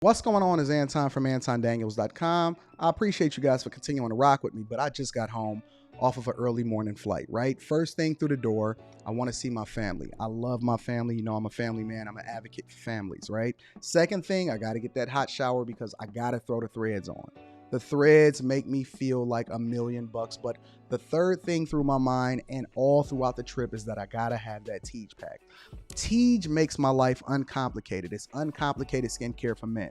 What's going on is Anton from AntonDaniels.com. I appreciate you guys for continuing to rock with me, but I just got home off of an early morning flight, right? First thing through the door, I want to see my family. I love my family. You know, I'm a family man. I'm an advocate for families, right? Second thing, I got to get that hot shower because I got to throw the threads on. The threads make me feel like $1,000,000, but the third thing through my mind and all throughout the trip is that I gotta have that Teej pack. Teej makes my life uncomplicated. It's uncomplicated skincare for men.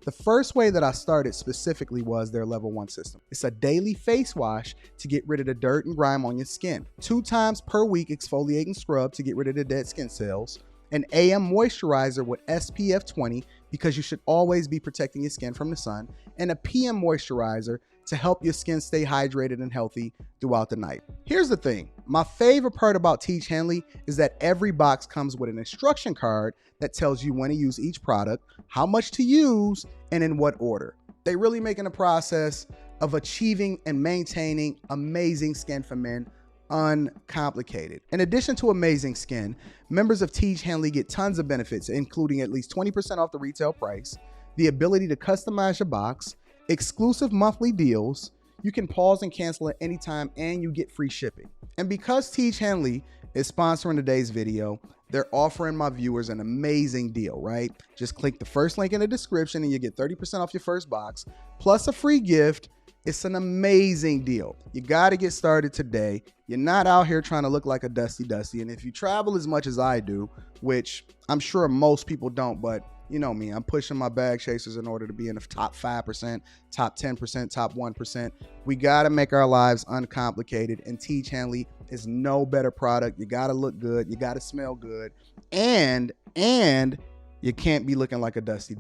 The first way that I started specifically was their level 1 system. It's a daily face wash to get rid of the dirt and grime on your skin. 2 times per week exfoliate and scrub to get rid of the dead skin cells. An AM moisturizer with SPF 20 because you should always be protecting your skin from the sun, and a PM moisturizer to help your skin stay hydrated and healthy throughout the night. Here's the thing. My favorite part about Teej Henley is that every box comes with an instruction card that tells you when to use each product, how much to use, and in what order. They really making the process of achieving and maintaining amazing skin for men uncomplicated. In addition to amazing skin, members of Teej Henley get tons of benefits, including at least 20% off the retail price, the ability to customize your box, exclusive monthly deals, you can pause and cancel at any time, and you get free shipping. And because Teej Henley is sponsoring today's video, they're offering my viewers an amazing deal, right? Just click the first link in the description and you get 30% off your first box, plus a free gift. It's an amazing deal. You got to get started today. You're not out here trying to look like a dusty. And if you travel as much as I do, which I'm sure most people don't, but you know me, I'm pushing my bag chasers in order to be in the top 5%, top 10%, top 1%. We got to make our lives uncomplicated, and Teej Henley is no better product. You got to look good. You got to smell good. And you can't be looking like a dusty.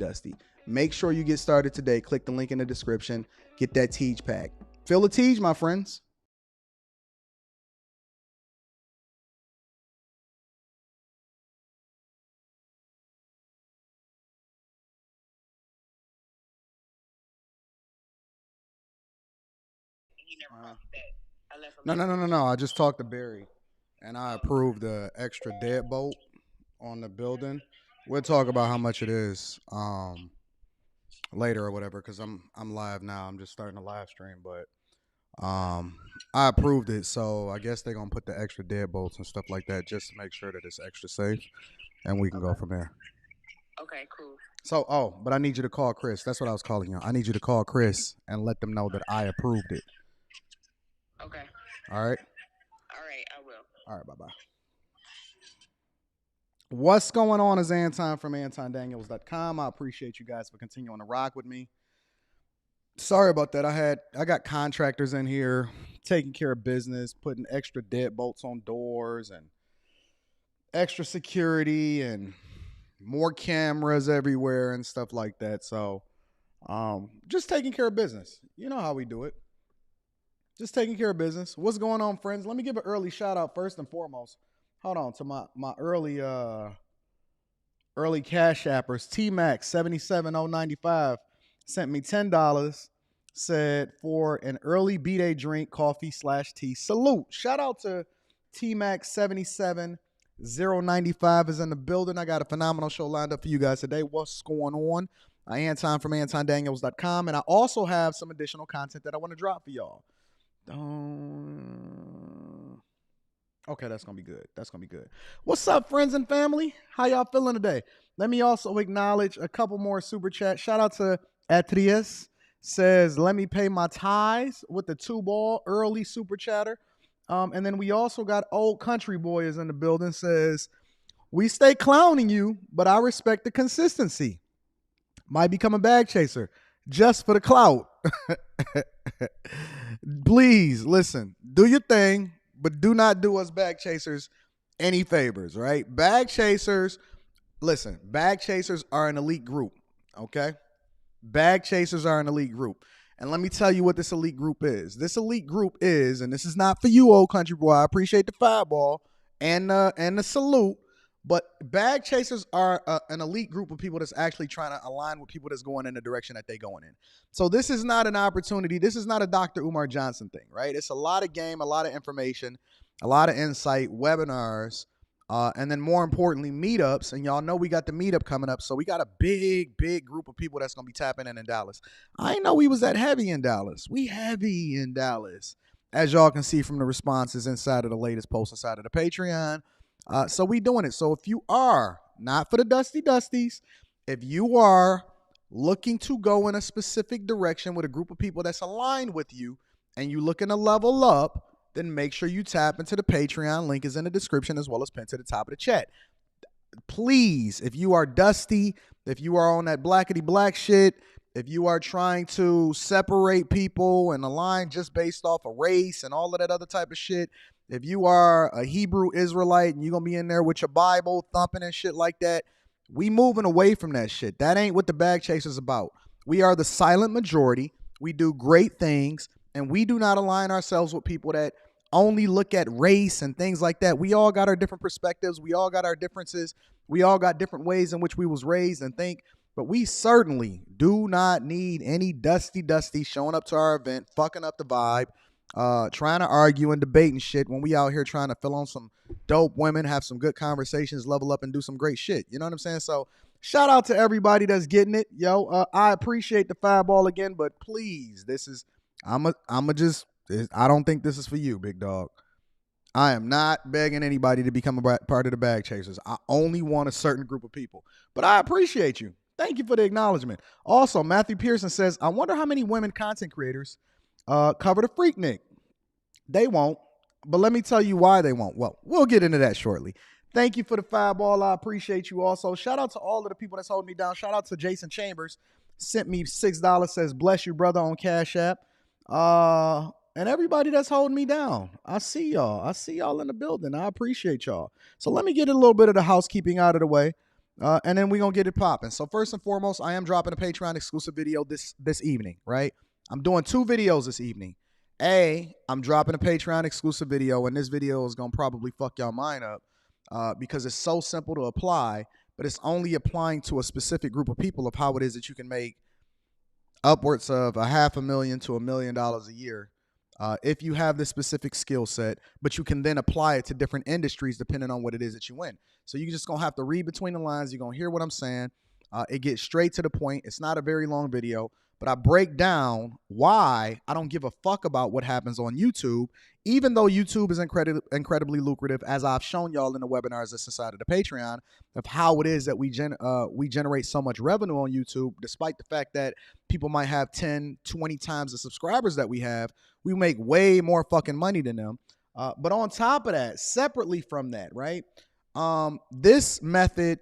Make sure you get started today. Click the link in the description. Get that Teej pack. Feel the Teej, my friends. No. I just talked to Barry, and I approved the extra deadbolt on the building. We'll talk about how much it is later or whatever, because I'm live now. I'm just starting a live stream, but I approved it, so I guess they're gonna put the extra deadbolts and stuff like that just to make sure that it's extra safe, and we can go from there. Okay, cool. So, but I need you to call Chris. That's what I was calling you. I need you to call Chris and let them know that I approved it. Okay. All right? All right, I will. All right, bye-bye. What's going on is Anton from AntonDaniels.com. I appreciate you guys for continuing to rock with me. Sorry about that. I got contractors in here taking care of business, putting extra deadbolts on doors and extra security and more cameras everywhere and stuff like that. So just taking care of business. You know how we do it. Just taking care of business. What's going on, friends? Let me give an early shout out first and foremost. Hold on to my early cash appers. T-Max 77095 sent me $10. Said for an early B-Day drink, coffee/tea. Salute. Shout out to T-Max 77095 is in the building. I got a phenomenal show lined up for you guys today. What's going on? I am Anton from AntonDaniels.com, and I also have some additional content that I want to drop for y'all. Okay, that's going to be good. That's going to be good. What's up, friends and family? How y'all feeling today? Let me also acknowledge a couple more super chats. Shout out to S3.EP66. Says, let me pay my ties with the 2-ball early super chatter. And then we also got Old Country Boy is in the building. Says, we stay clowning you, but I respect the consistency. Might become a bag chaser just for the clout. Please, listen, do your thing, but do not do us bag chasers any favors, right? Bag chasers, listen, bag chasers are an elite group, okay? Bag chasers are an elite group. And let me tell you what this elite group is. This elite group is, and this is not for you, Old Country Boy. I appreciate the fireball and the salute. But bag chasers are an elite group of people that's actually trying to align with people that's going in the direction that they're going in. So this is not an opportunity. This is not a Dr. Umar Johnson thing, right? It's a lot of game, a lot of information, a lot of insight, webinars, And then more importantly, meetups. And y'all know we got the meetup coming up. So we got a big group of people that's going to be tapping in Dallas. I didn't know we was that heavy in Dallas. We heavy in Dallas, as y'all can see from the responses inside of the latest post inside of the Patreon. So we doing it. So if you are, not for the Dusties, if you are looking to go in a specific direction with a group of people that's aligned with you and you looking to level up, then make sure you tap into the Patreon. Link is in the description as well as pinned to the top of the chat. Please, if you are dusty, if you are on that blackety black shit, if you are trying to separate people and align just based off of race and all of that other type of shit, if you are a Hebrew Israelite and you're going to be in there with your Bible thumping and shit like that, we moving away from that shit. That ain't what the Bag Chasers about. We are the silent majority. We do great things, and we do not align ourselves with people that only look at race and things like that. We all got our different perspectives. We all got our differences. We all got different ways in which we was raised and think. But we certainly do not need any dusty showing up to our event, fucking up the vibe, trying to argue and debate and shit when we out here trying to fill on some dope women, have some good conversations, level up and do some great shit. You know what I'm saying? So shout out to everybody that's getting it. Yo, I appreciate the fireball again, but please, I don't think this is for you, big dog. I am not begging anybody to become a part of the Bag Chasers. I only want a certain group of people, but I appreciate you. Thank you for the acknowledgement. Also, Matthew Pearson says, I wonder how many women content creators cover the Freaknik. They won't, but let me tell you why they won't. Well, we'll get into that shortly. Thank you for the fireball. I appreciate you also. Shout out to all of the people that's holding me down. Shout out to Jason Chambers. Sent me $6, says, bless you, brother, on Cash App. And everybody that's holding me down. I see y'all. I see y'all in the building. I appreciate y'all. So let me get a little bit of the housekeeping out of the way. And then we're going to get it popping. So first and foremost, I am dropping a Patreon exclusive video this evening, right? I'm doing 2 videos this evening. I'm dropping a Patreon exclusive video, and this video is going to probably fuck y'all mind up because it's so simple to apply, but it's only applying to a specific group of people of how it is that you can make upwards of $500,000 to $1 million a year if you have this specific skill set, but you can then apply it to different industries depending on what it is that you win. So you're just going to have to read between the lines. You're going to hear what I'm saying. It gets straight to the point. It's not a very long video, but I break down why I don't give a fuck about what happens on YouTube, even though YouTube is incredibly lucrative, as I've shown y'all in the webinars that's inside of the Patreon, of how it is that we generate so much revenue on YouTube, despite the fact that people might have 10, 20 times the subscribers that we have. We make way more fucking money than them. But on top of that, separately from that, right, this method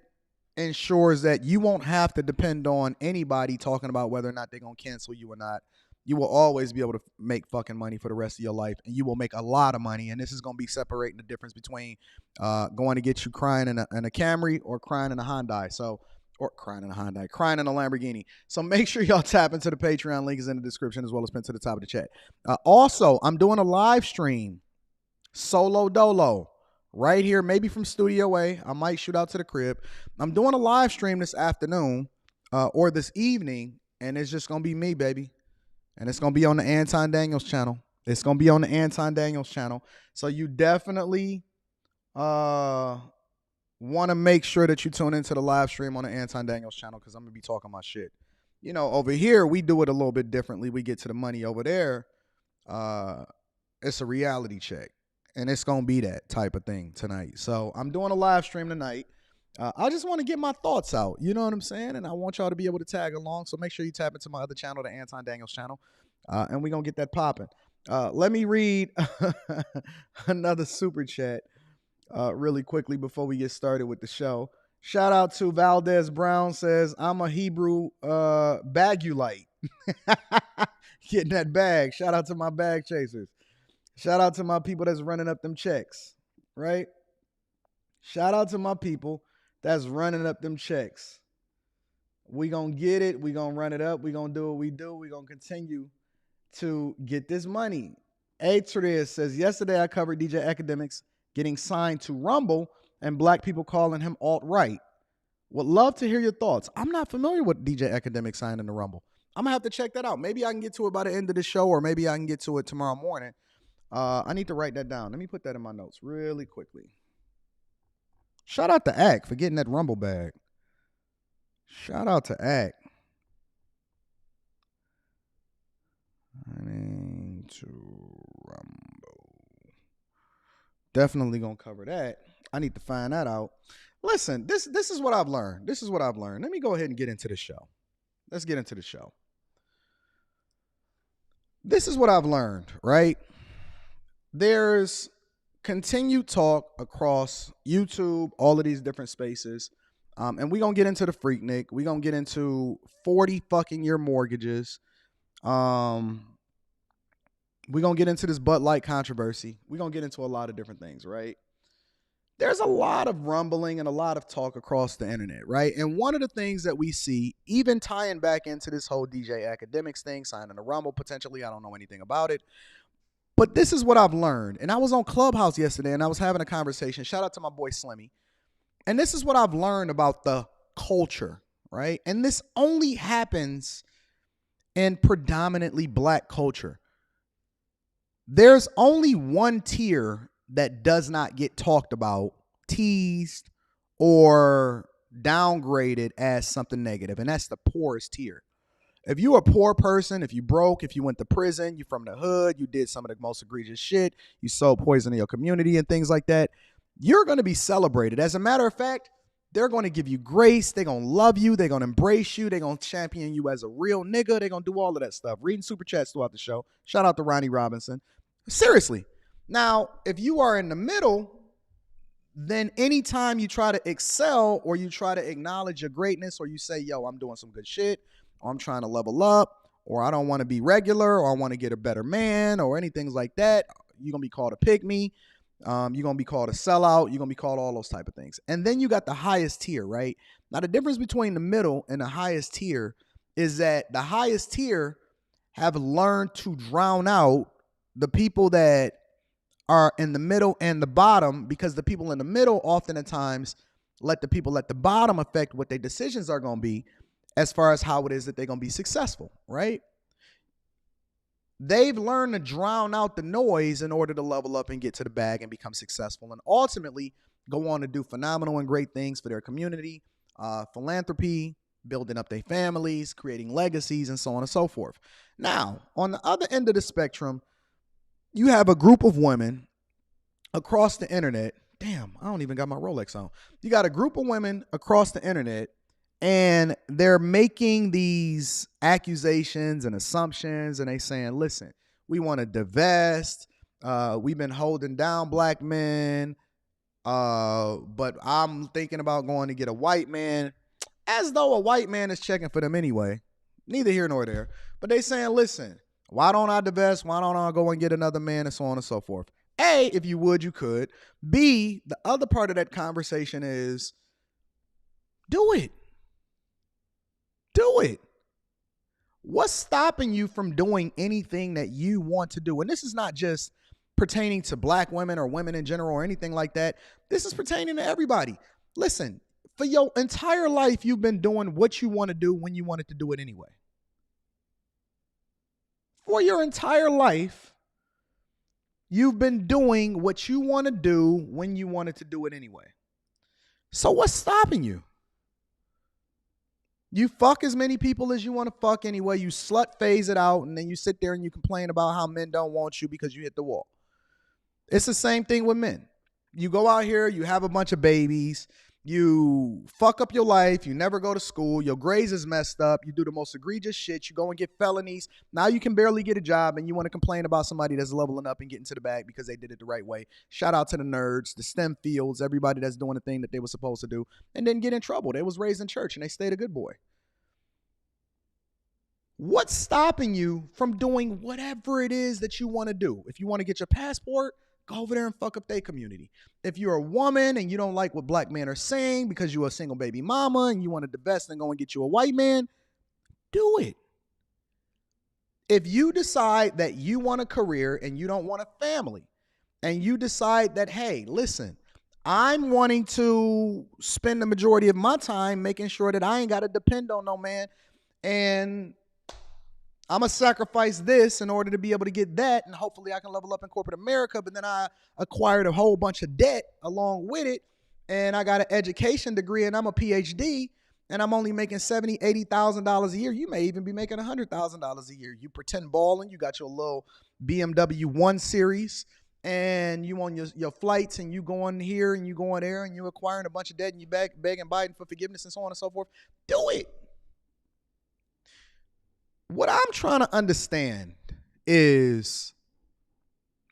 ensures that you won't have to depend on anybody talking about whether or not they're going to cancel you or not. You will always be able to make fucking money for the rest of your life, and you will make a lot of money. And this is going to be separating the difference between going to get you crying in a Camry or crying in a Hyundai. Or crying in a Lamborghini. So make sure y'all tap into the Patreon. Link is in the description as well as pinned to the top of the chat. Also, I'm doing a live stream, solo dolo, right here, maybe from Studio A. I might shoot out to the crib. I'm doing a live stream this afternoon or this evening, and it's just going to be me, baby. And it's going to be on the Anton Daniels channel. So you definitely want to make sure that you tune into the live stream on the Anton Daniels channel, because I'm going to be talking my shit. You know, over here, we do it a little bit differently. We get to the money. Over there, it's a reality check. And it's going to be that type of thing tonight. So I'm doing a live stream tonight. I just want to get my thoughts out. You know what I'm saying? And I want y'all to be able to tag along. So make sure you tap into my other channel, the Anton Daniels channel. And we're going to get that popping. Let me read another super chat really quickly before we get started with the show. Shout out to Valdez Brown, says, I'm a Hebrew bagulite. Getting that bag. Shout out to my bag chasers. Shout out to my people that's running up them checks, right? Shout out to my people that's running up them checks. We gonna get it. We gonna run it up. We gonna do what we do. We gonna continue to get this money. Atreus says, yesterday I covered DJ Academics getting signed to Rumble and black people calling him alt-right. Would love to hear your thoughts. I'm not familiar with DJ Academics signing to Rumble. I'm gonna have to check that out. Maybe I can get to it by the end of the show, or maybe I can get to it tomorrow morning. I need to write that down. Let me put that in my notes really quickly. Shout out to Act for getting that Rumble bag. Shout out to Act. Running to Rumble. Definitely gonna cover that. I need to find that out. Listen, this is what I've learned. This is what I've learned. Let me go ahead and get into the show. Let's get into the show. This is what I've learned, right? There's continued talk across YouTube, all of these different spaces. And we're going to get into the Freaknik. We're going to get into 40 fucking year mortgages. We're going to get into this Bud Light controversy. We're going to get into a lot of different things, right? There's a lot of rumbling and a lot of talk across the internet, right? And one of the things that we see, even tying back into this whole DJ Academics thing, signing a Rumble potentially, I don't know anything about it. But this is what I've learned. And I was on Clubhouse yesterday and I was having a conversation. Shout out to my boy Slimmy. And this is what I've learned about the culture, right? And this only happens in predominantly black culture. There's only one tier that does not get talked about, teased, or downgraded as something negative, and that's the poorest tier. If you're a poor person, if you broke, if you went to prison, you're from the hood, you did some of the most egregious shit, you sold poison in your community and things like that, you're going to be celebrated. As a matter of fact, they're going to give you grace. They're going to love you. They're going to embrace you. They're going to champion you as a real nigga. They're going to do all of that stuff. Reading super chats throughout the show. Shout out to Ronnie Robinson. Seriously. Now, if you are in the middle, then anytime you try to excel or you try to acknowledge your greatness or you say, yo, I'm doing some good shit, or I'm trying to level up, or I don't want to be regular, or I want to get a better man, or anything like that, you're going to be called a pygmy. You're going to be called a sellout. You're going to be called all those type of things. And then you got the highest tier, right? Now, the difference between the middle and the highest tier is that the highest tier have learned to drown out the people that are in the middle and the bottom, because the people in the middle oftentimes let the people at the bottom affect what their decisions are going to be as far as how it is that they're going to be successful, right? They've learned to drown out the noise in order to level up and get to the bag and become successful and ultimately go on to do phenomenal and great things for their community, philanthropy, building up their families, creating legacies, and so on and so forth. Now, on the other end of the spectrum, you have a group of women across the internet. Damn, I don't even got my Rolex on. You got a group of women across the internet, and they're making these accusations and assumptions, and they saying, listen, we want to divest. We've been holding down black men, but I'm thinking about going to get a white man, as though a white man is checking for them anyway. Neither here nor there. But they saying, listen, why don't I divest? Why don't I go and get another man, and so on and so forth? A, if you would, you could. B, the other part of that conversation is, do it. Do it. What's stopping you from doing anything that you want to do? And this is not just pertaining to black women or women in general or anything like that. This is pertaining to everybody. Listen, for your entire life, you've been doing what you want to do when you wanted to do it anyway. For your entire life, you've been doing what you want to do when you wanted to do it anyway. So what's stopping you? You fuck as many people as you want to fuck anyway. You slut phase it out, and then you sit there and you complain about how men don't want you because you hit the wall. It's the same thing with men. You go out here, you have a bunch of babies, you fuck up your life, you never go to school, your grades is messed up, you do the most egregious shit, you go and get felonies, now you can barely get a job, and you want to complain about somebody that's leveling up and getting to the bag because they did it the right way. Shout out to the nerds, the STEM fields, everybody that's doing the thing that they were supposed to do and didn't get in trouble. They was raised in church and they stayed a good boy. What's stopping you from doing whatever it is that you want to do? If you want to get your passport, go over there and fuck up their community. If you're a woman and you don't like what black men are saying because you're a single baby mama and you want to divest and go and get you a white man, do it. If you decide that you want a career and you don't want a family, and you decide that, hey, listen, I'm wanting to spend the majority of my time making sure that I ain't got to depend on no man, and I'm going to sacrifice this in order to be able to get that, and hopefully I can level up in corporate America, but then I acquired a whole bunch of debt along with it, and I got an education degree and I'm a PhD and I'm only making $70,000, $80,000 a year. You may even be making $100,000 a year. You pretend balling. You got your little BMW 1 Series and you on your flights and you going here and you going there and you acquiring a bunch of debt and you begging Biden for forgiveness and so on and so forth. Do it. What I'm trying to understand is,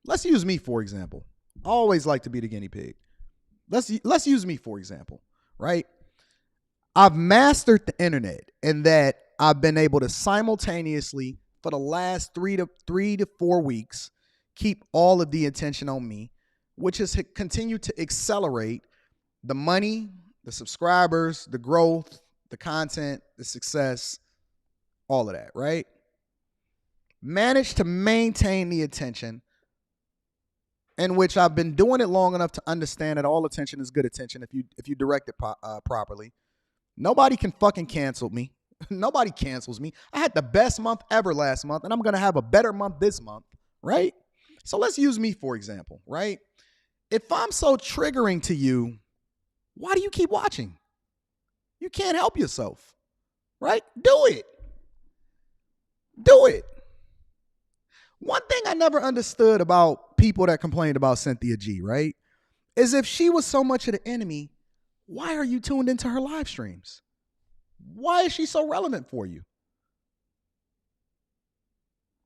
let's use me, for example. I always like to be the guinea pig. Let's use me, for example, right? I've mastered the internet in that I've been able to simultaneously, for the last 3 to 4 weeks, keep all of the attention on me, which has continued to accelerate the money, the subscribers, the growth, the content, the success, all of that, right? Managed to maintain the attention, in which I've been doing it long enough to understand that all attention is good attention if you direct it properly. Nobody can fucking cancel me. Nobody cancels me. I had the best month ever last month, and I'm going to have a better month this month, right? So let's use me, for example, right? If I'm so triggering to you, why do you keep watching? You can't help yourself, right? Do it. Do it. One thing I never understood about people that complained about Cynthia G, right, is if she was so much of the enemy, why are you tuned into her live streams? Why is she so relevant for you?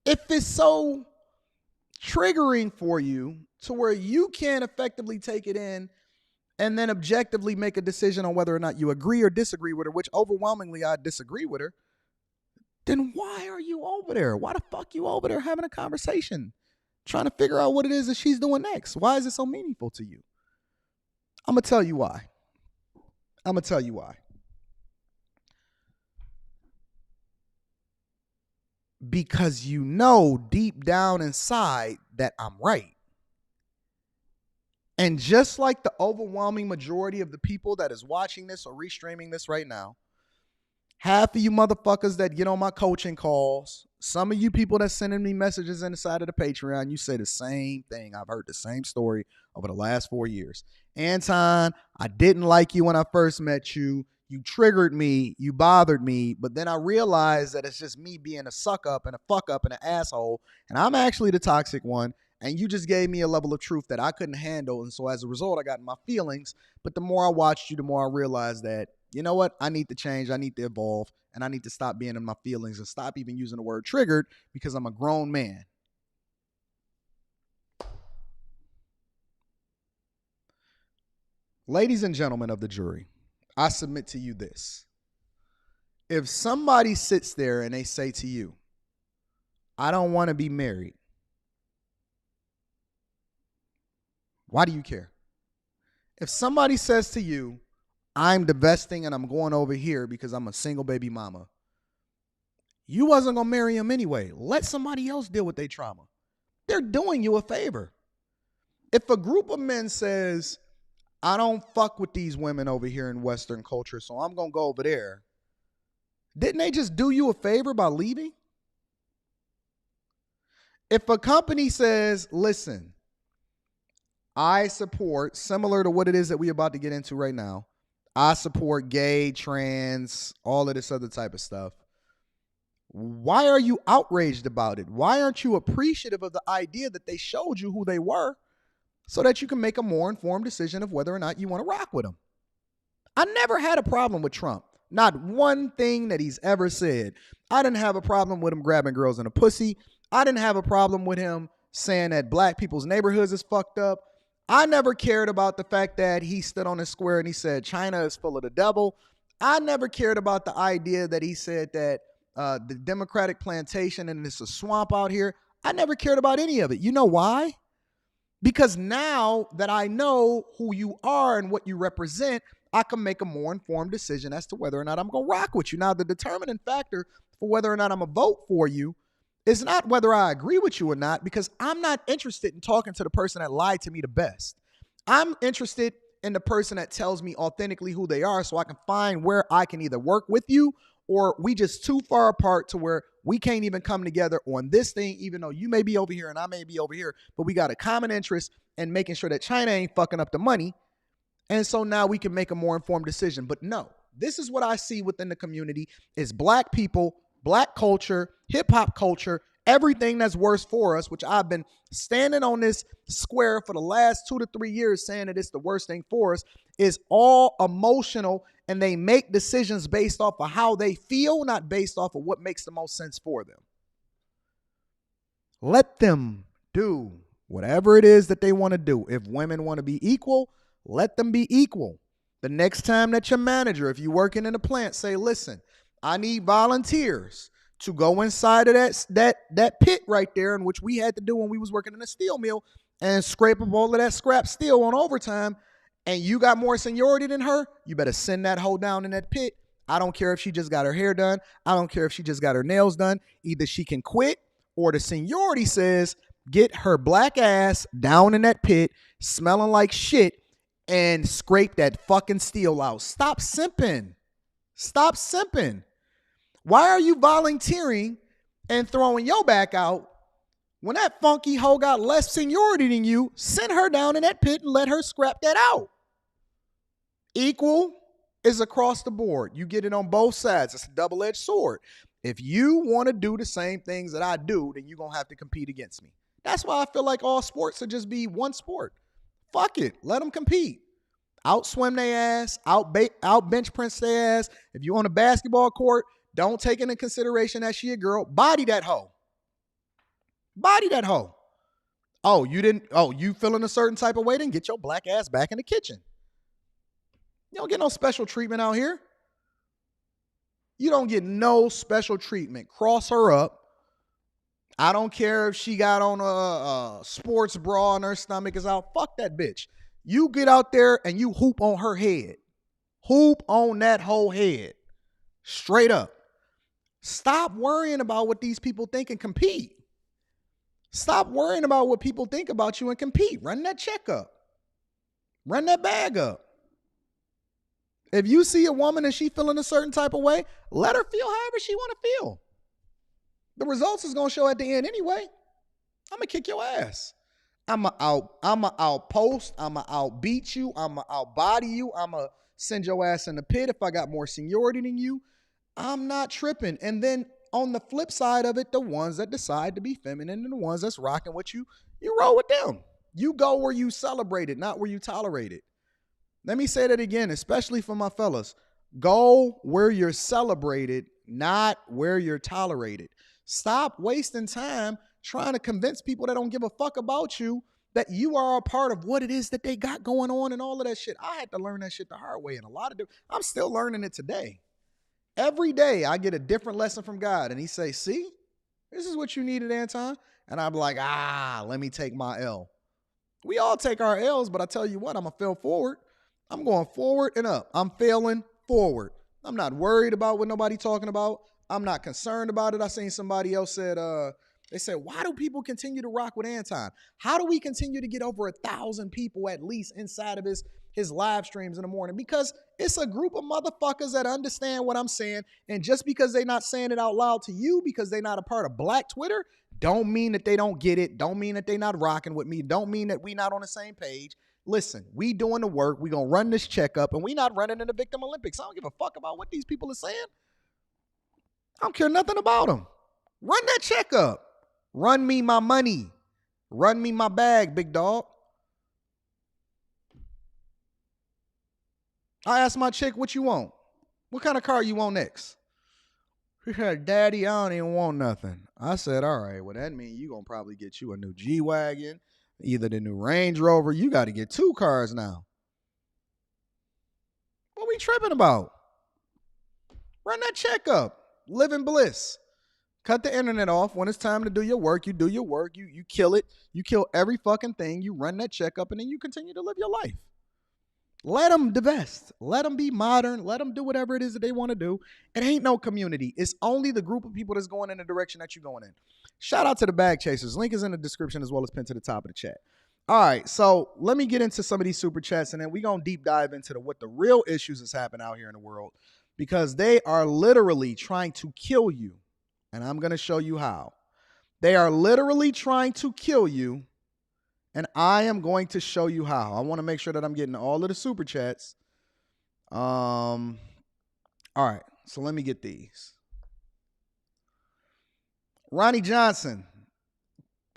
If it's so triggering for you to where you can't effectively take it in and then objectively make a decision on whether or not you agree or disagree with her, which overwhelmingly I disagree with her, then why are you over there? Why the fuck you over there having a conversation, trying to figure out what it is that she's doing next? Why is it so meaningful to you? I'm going to tell you why. Because you know deep down inside that I'm right. And just like the overwhelming majority of the people that is watching this or restreaming this right now, half of you motherfuckers that get on my coaching calls, some of you people that sending me messages inside of the Patreon, you say the same thing. I've heard the same story over the last 4 years. Anton, I didn't like you when I first met you. You triggered me. You bothered me. But then I realized that it's just me being a suck up and a fuck up and an asshole. And I'm actually the toxic one. And you just gave me a level of truth that I couldn't handle. And so as a result, I got in my feelings. But the more I watched you, the more I realized that, you know what? I need to change. I need to evolve. And I need to stop being in my feelings and stop even using the word triggered because I'm a grown man. Ladies and gentlemen of the jury, I submit to you this. If somebody sits there and they say to you, I don't want to be married, why do you care? If somebody says to you, I'm divesting and I'm going over here because I'm a single baby mama, you wasn't going to marry him anyway. Let somebody else deal with their trauma. They're doing you a favor. If a group of men says, I don't fuck with these women over here in Western culture, so I'm going to go over there, didn't they just do you a favor by leaving? If a company says, listen, I support, similar to what it is that we're about to get into right now, I support gay, trans, all of this other type of stuff. Why are you outraged about it? Why aren't you appreciative of the idea that they showed you who they were so that you can make a more informed decision of whether or not you want to rock with them? I never had a problem with Trump. Not one thing that he's ever said. I didn't have a problem with him grabbing girls in a pussy. I didn't have a problem with him saying that black people's neighborhoods is fucked up. I never cared about the fact that he stood on a square and he said China is full of the devil. I never cared about the idea that he said that the Democratic plantation and it's a swamp out here. I never cared about any of it. You know why? Because now that I know who you are and what you represent, I can make a more informed decision as to whether or not I'm going to rock with you. Now, the determining factor for whether or not I'm going to vote for you is not whether I agree with you or not, because I'm not interested in talking to the person that lied to me the best. I'm interested in the person that tells me authentically who they are so I can find where I can either work with you or we just too far apart to where we can't even come together on this thing, even though you may be over here and I may be over here, but we got a common interest in making sure that China ain't fucking up the money. And so now we can make a more informed decision. But no, this is what I see within the community is black people, black culture, hip hop culture, everything that's worse for us, which I've been standing on this square for the last 2 to 3 years saying that it's the worst thing for us, is all emotional, and they make decisions based off of how they feel, not based off of what makes the most sense for them. Let them do whatever it is that they want to do. If women want to be equal, let them be equal. The next time that your manager, if you're working in a plant, say, listen, I need volunteers to go inside of that pit right there, in which we had to do when we was working in a steel mill, and scrape up all of that scrap steel on overtime, and you got more seniority than her, you better send that hoe down in that pit. I don't care if she just got her hair done. I don't care if she just got her nails done. Either she can quit, or the seniority says, get her black ass down in that pit, smelling like shit, and scrape that fucking steel out. Stop simping. Stop simping. Why are you volunteering and throwing your back out when that funky hoe got less seniority than you? Send her down in that pit and let her scrap that out. Equal is across the board. You get it on both sides. It's a double-edged sword. If you want to do the same things that I do, then you're going to have to compete against me. That's why I feel like all sports should just be one sport. Fuck it. Let them compete. Outswim their ass, out bench press their ass. If you on a basketball court, don't take into consideration that she a girl. Body that hoe. Body that hoe. Oh, you feeling a certain type of way? Then get your black ass back in the kitchen. You don't get no special treatment out here. You don't get no special treatment. Cross her up. I don't care if she got on a sports bra and her stomach is out. Fuck that bitch. You get out there and you hoop on her head. Hoop on that whole head. Straight up. Stop worrying about what these people think and compete. Stop worrying about what people think about you and compete. Run that check up. Run that bag up. If you see a woman and she feeling a certain type of way, let her feel however she want to feel. The results is going to show at the end anyway. I'm going to kick your ass. I'ma outpost. I'ma outbeat you. I'ma outbody you. I'ma send your ass in the pit if I got more seniority than you. I'm not tripping. And then on the flip side of it, the ones that decide to be feminine and the ones that's rocking with you, you roll with them. You go where you celebrate it, not where you tolerate it. Let me say that again, especially for my fellas. Go where you're celebrated, not where you're tolerated. Stop wasting time trying to convince people that don't give a fuck about you that you are a part of what it is that they got going on and all of that shit. I had to learn that shit the hard way, and I'm still learning it today. Every day I get a different lesson from God, and he say, see, this is what you needed, Anton. And I'm like, let me take my L. We all take our L's, but I tell you what, I'm going to fail forward. I'm going forward and up. I'm failing forward. I'm not worried about what nobody talking about. I'm not concerned about it. I seen somebody else said, they said, why do people continue to rock with Anton? How do we continue to get over 1,000 people at least inside of his live streams in the morning? Because it's a group of motherfuckers that understand what I'm saying. And just because they're not saying it out loud to you, because they're not a part of Black Twitter, don't mean that they don't get it. Don't mean that they're not rocking with me. Don't mean that we not on the same page. Listen, we doing the work. We going to run this checkup, and we not running in the Victim Olympics. I don't give a fuck about what these people are saying. I don't care nothing about them. Run that checkup. Run me my money. Run me my bag, big dog. I asked my chick, what you want? What kind of car you want next? She said, Daddy, I don't even want nothing. I said, all right, well, that means you going to probably get you a new G-Wagon, either the new Range Rover. You got to get 2 cars now. What we tripping about? Run that checkup. Live in bliss. Cut the internet off. When it's time to do your work, you do your work. You kill it. You kill every fucking thing. You run that checkup, and then you continue to live your life. Let them divest. Let them be modern. Let them do whatever it is that they want to do. It ain't no community. It's only the group of people that's going in the direction that you're going in. Shout out to the Bag Chasers. Link is in the description as well as pinned to the top of the chat. All right, so let me get into some of these super chats, and then we're going to deep dive into what the real issues is happening out here in the world, because they are literally trying to kill you, and I'm going to show you how. They are literally trying to kill you, And I am going to show you how. I want to make sure that I'm getting all of the super chats. All right, so let me get these. Ronnie Johnson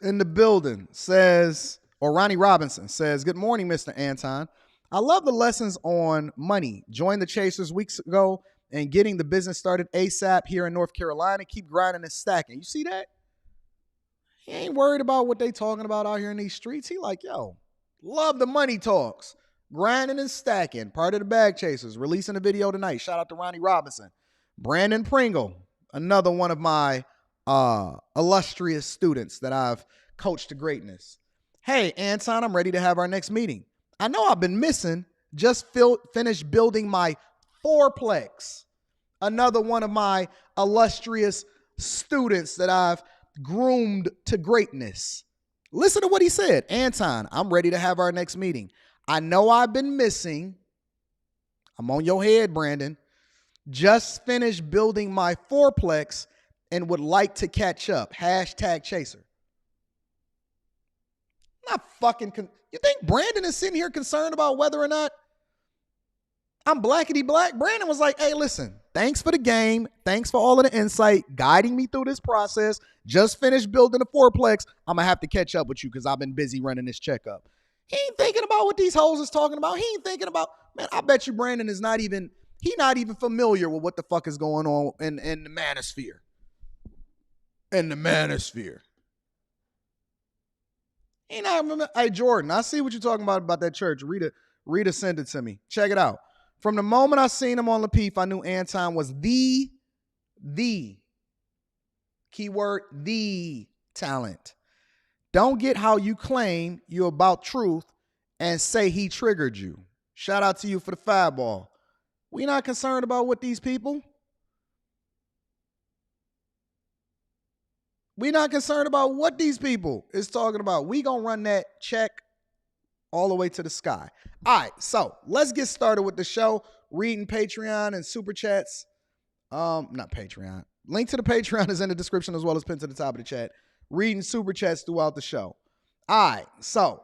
in the building says, or Ronnie Robinson says, good morning, Mr. Anton. I love the lessons on money. Joined the Chasers weeks ago and getting the business started ASAP here in North Carolina. Keep grinding and stacking. You see that? He ain't worried about what they talking about out here in these streets. He like, yo, love the money talks. Grinding and stacking. Part of the Bag Chasers. Releasing a video tonight. Shout out to Ronnie Robinson. Brandon Pringle, another one of my illustrious students that I've coached to greatness. Hey, Anton, I'm ready to have our next meeting. I know I've been missing. Just finished building my fourplex. Another one of my illustrious students that I've groomed to greatness. Listen to what he said. Anton, I'm ready to have our next meeting. I know I've been missing. I'm on your head, Brandon. Just finished building my fourplex and would like to catch up. Hashtag chaser. Not fucking. You think Brandon is sitting here concerned about whether or not I'm blackety black? Brandon was like, hey, listen, thanks for the game. Thanks for all of the insight, guiding me through this process. Just finished building a fourplex. I'm going to have to catch up with you because I've been busy running this checkup. He ain't thinking about what these hoes is talking about. He ain't thinking about, man, I bet you Brandon is not even familiar with what the fuck is going on in the manosphere. In the manosphere. Hey, Jordan, I see what you're talking about that church. Rita sent it to me. Check it out. From the moment I seen him on Lapeef, I knew Anton was the keyword, the talent. Don't get how you claim you're about truth and say he triggered you. Shout out to you for the 5-ball. We not concerned about what these people. We not concerned about what these people is talking about. We gonna run that check all the way to the sky. All right, so let's get started with the show. Reading Patreon and Super Chats. Not Patreon. Link to the Patreon is in the description as well as pinned to the top of the chat. Reading Super Chats throughout the show. All right, so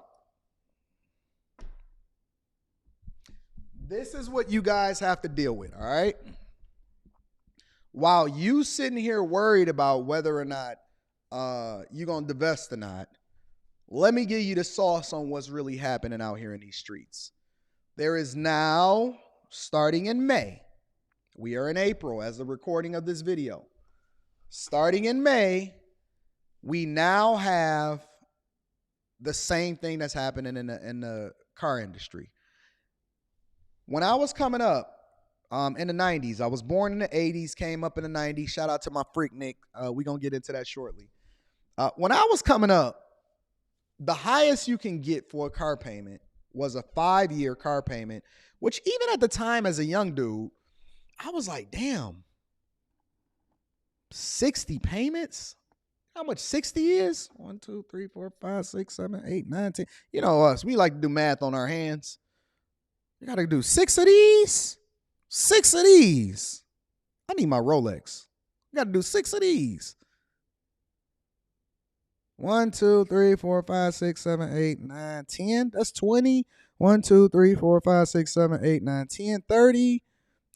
this is what you guys have to deal with, all right? While you sitting here worried about whether or not you're going to divest or not, let me give you the sauce on what's really happening out here in these streets. There is now, starting in May, we are in April as the recording of this video. Starting in May, we now have the same thing that's happening in the car industry. When I was coming up in the 90s, I was born in the 80s, came up in the 90s. Shout out to my Freaknik. We're going to get into that shortly. When I was coming up, the highest you can get for a car payment was a 5-year car payment, which even at the time as a young dude, I was like, damn, 60 payments? How much 60 is? 1, 2, 3, 4, 5, 6, 7, 8, 9, 10. You know us, we like to do math on our hands. You got to do 6 of these. 6 of these. I need my Rolex. You got to do 6 of these. 1, 2, 3, 4, 5, 6, 7, 8, 9, 10. That's 20. 1, 2, 3, 4, 5, 6, 7, 8, 9, 10, 30.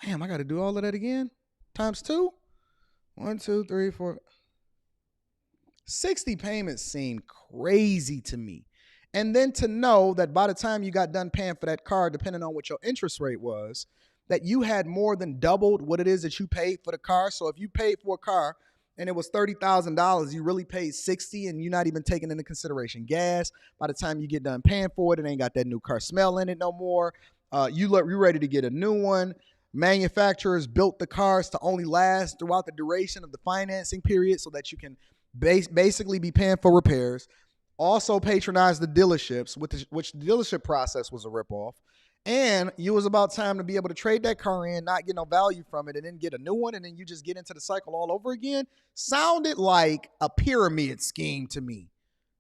Damn, I got to do all of that again? Times 2? 1, 2, 3, 4. 60 payments seemed crazy to me. And then to know that by the time you got done paying for that car, depending on what your interest rate was, that you had more than doubled what it is that you paid for the car. So if you paid for a car and it was $30,000, you really paid $60,000 and you're not even taking into consideration gas. By the time you get done paying for it, it ain't got that new car smell in it no more. You're ready to get a new one. Manufacturers built the cars to only last throughout the duration of the financing period so that you can basically be paying for repairs. Also patronize the dealerships, which the dealership process was a ripoff. And you was about time to be able to trade that car in, not get no value from it, and then get a new one, and then you just get into the cycle all over again. Sounded like a pyramid scheme to me.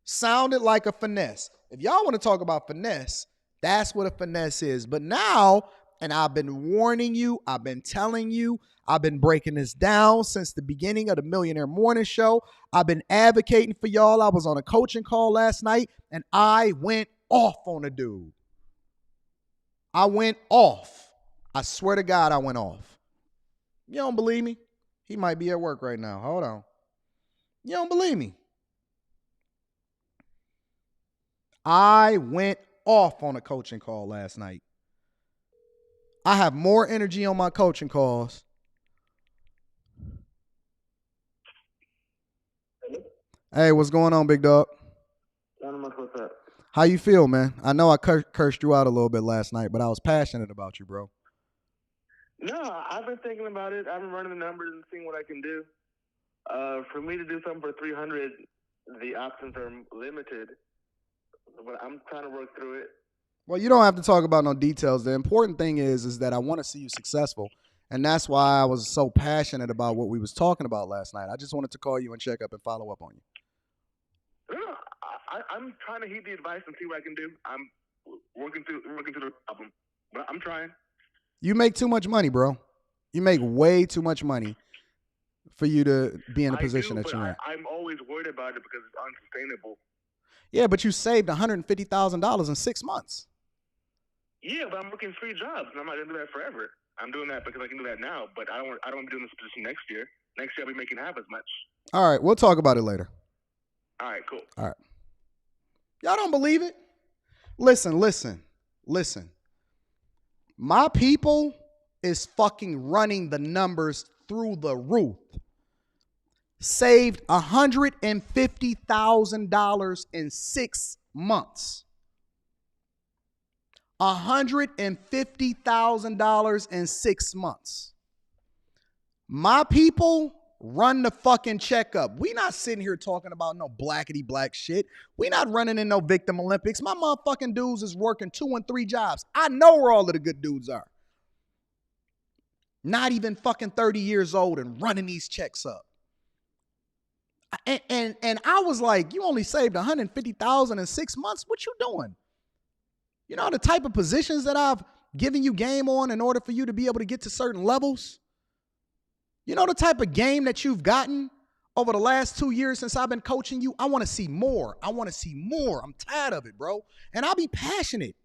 Sounded like a finesse. If y'all want to talk about finesse, that's what a finesse is. But now and I've been warning you, I've been telling you, I've been breaking this down since the beginning of the Millionaire Morning Show. I've been advocating for y'all. I was on a coaching call last night, and I went off on a dude. I went off. I swear to God, I went off. You don't believe me? He might be at work right now. Hold on. You don't believe me? I went off on a coaching call last night. I have more energy on my coaching calls. Hey, what's going on, big dog? What's up? How you feel, man? I know I cursed you out a little bit last night, but I was passionate about you, bro. No, I've been thinking about it. I've been running the numbers and seeing what I can do. For me to do something for 300, the options are limited. But I'm trying to work through it. Well, you don't have to talk about no details. The important thing is that I want to see you successful. And that's why I was so passionate about what we was talking about last night. I just wanted to call you and check up and follow up on you. No, I'm trying to heed the advice and see what I can do. I'm working through the problem. But I'm trying. You make too much money, bro. You make way too much money for you to be in a position that you're in. I'm always worried about it because it's unsustainable. Yeah, but you saved $150,000 in 6 months. Yeah, but I'm working 3 jobs, and I'm not going to do that forever. I'm doing that because I can do that now, but I don't want to be doing this position next year. Next year, I'll be making half as much. All right, we'll talk about it later. All right, cool. All right. Y'all don't believe it? Listen. My people is fucking running the numbers through the roof. Saved $150,000 in 6 months. $150,000 in 6 months. My people run the fucking checkup. We not sitting here talking about no blackety black shit. We not running in no victim Olympics. My motherfucking dudes is working 2 and 3 jobs. I know where all of the good dudes are. Not even fucking 30 years old and running these checks up. And I was like, you only saved $150,000 in 6 months. What you doing? You know the type of positions that I've given you game on in order for you to be able to get to certain levels? You know the type of game that you've gotten over the last 2 years since I've been coaching you? I want to see more. I'm tired of it, bro. And I'll be passionate.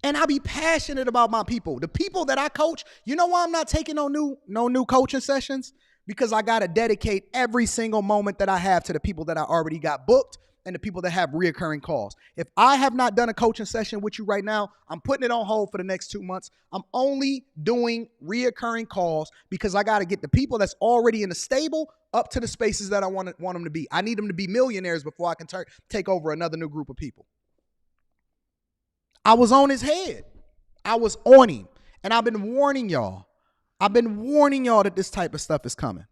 And I'll be passionate about my people. The people that I coach, you know why I'm not taking no new coaching sessions? Because I got to dedicate every single moment that I have to the people that I already got booked and the people that have reoccurring calls. If I have not done a coaching session with you right now, I'm putting it on hold for the next 2 months. I'm only doing reoccurring calls because I got to get the people that's already in the stable up to the spaces that I want them to be. I need them to be millionaires before I can take over another new group of people. I was on his head. I was on him. And I've been warning y'all. That this type of stuff is coming.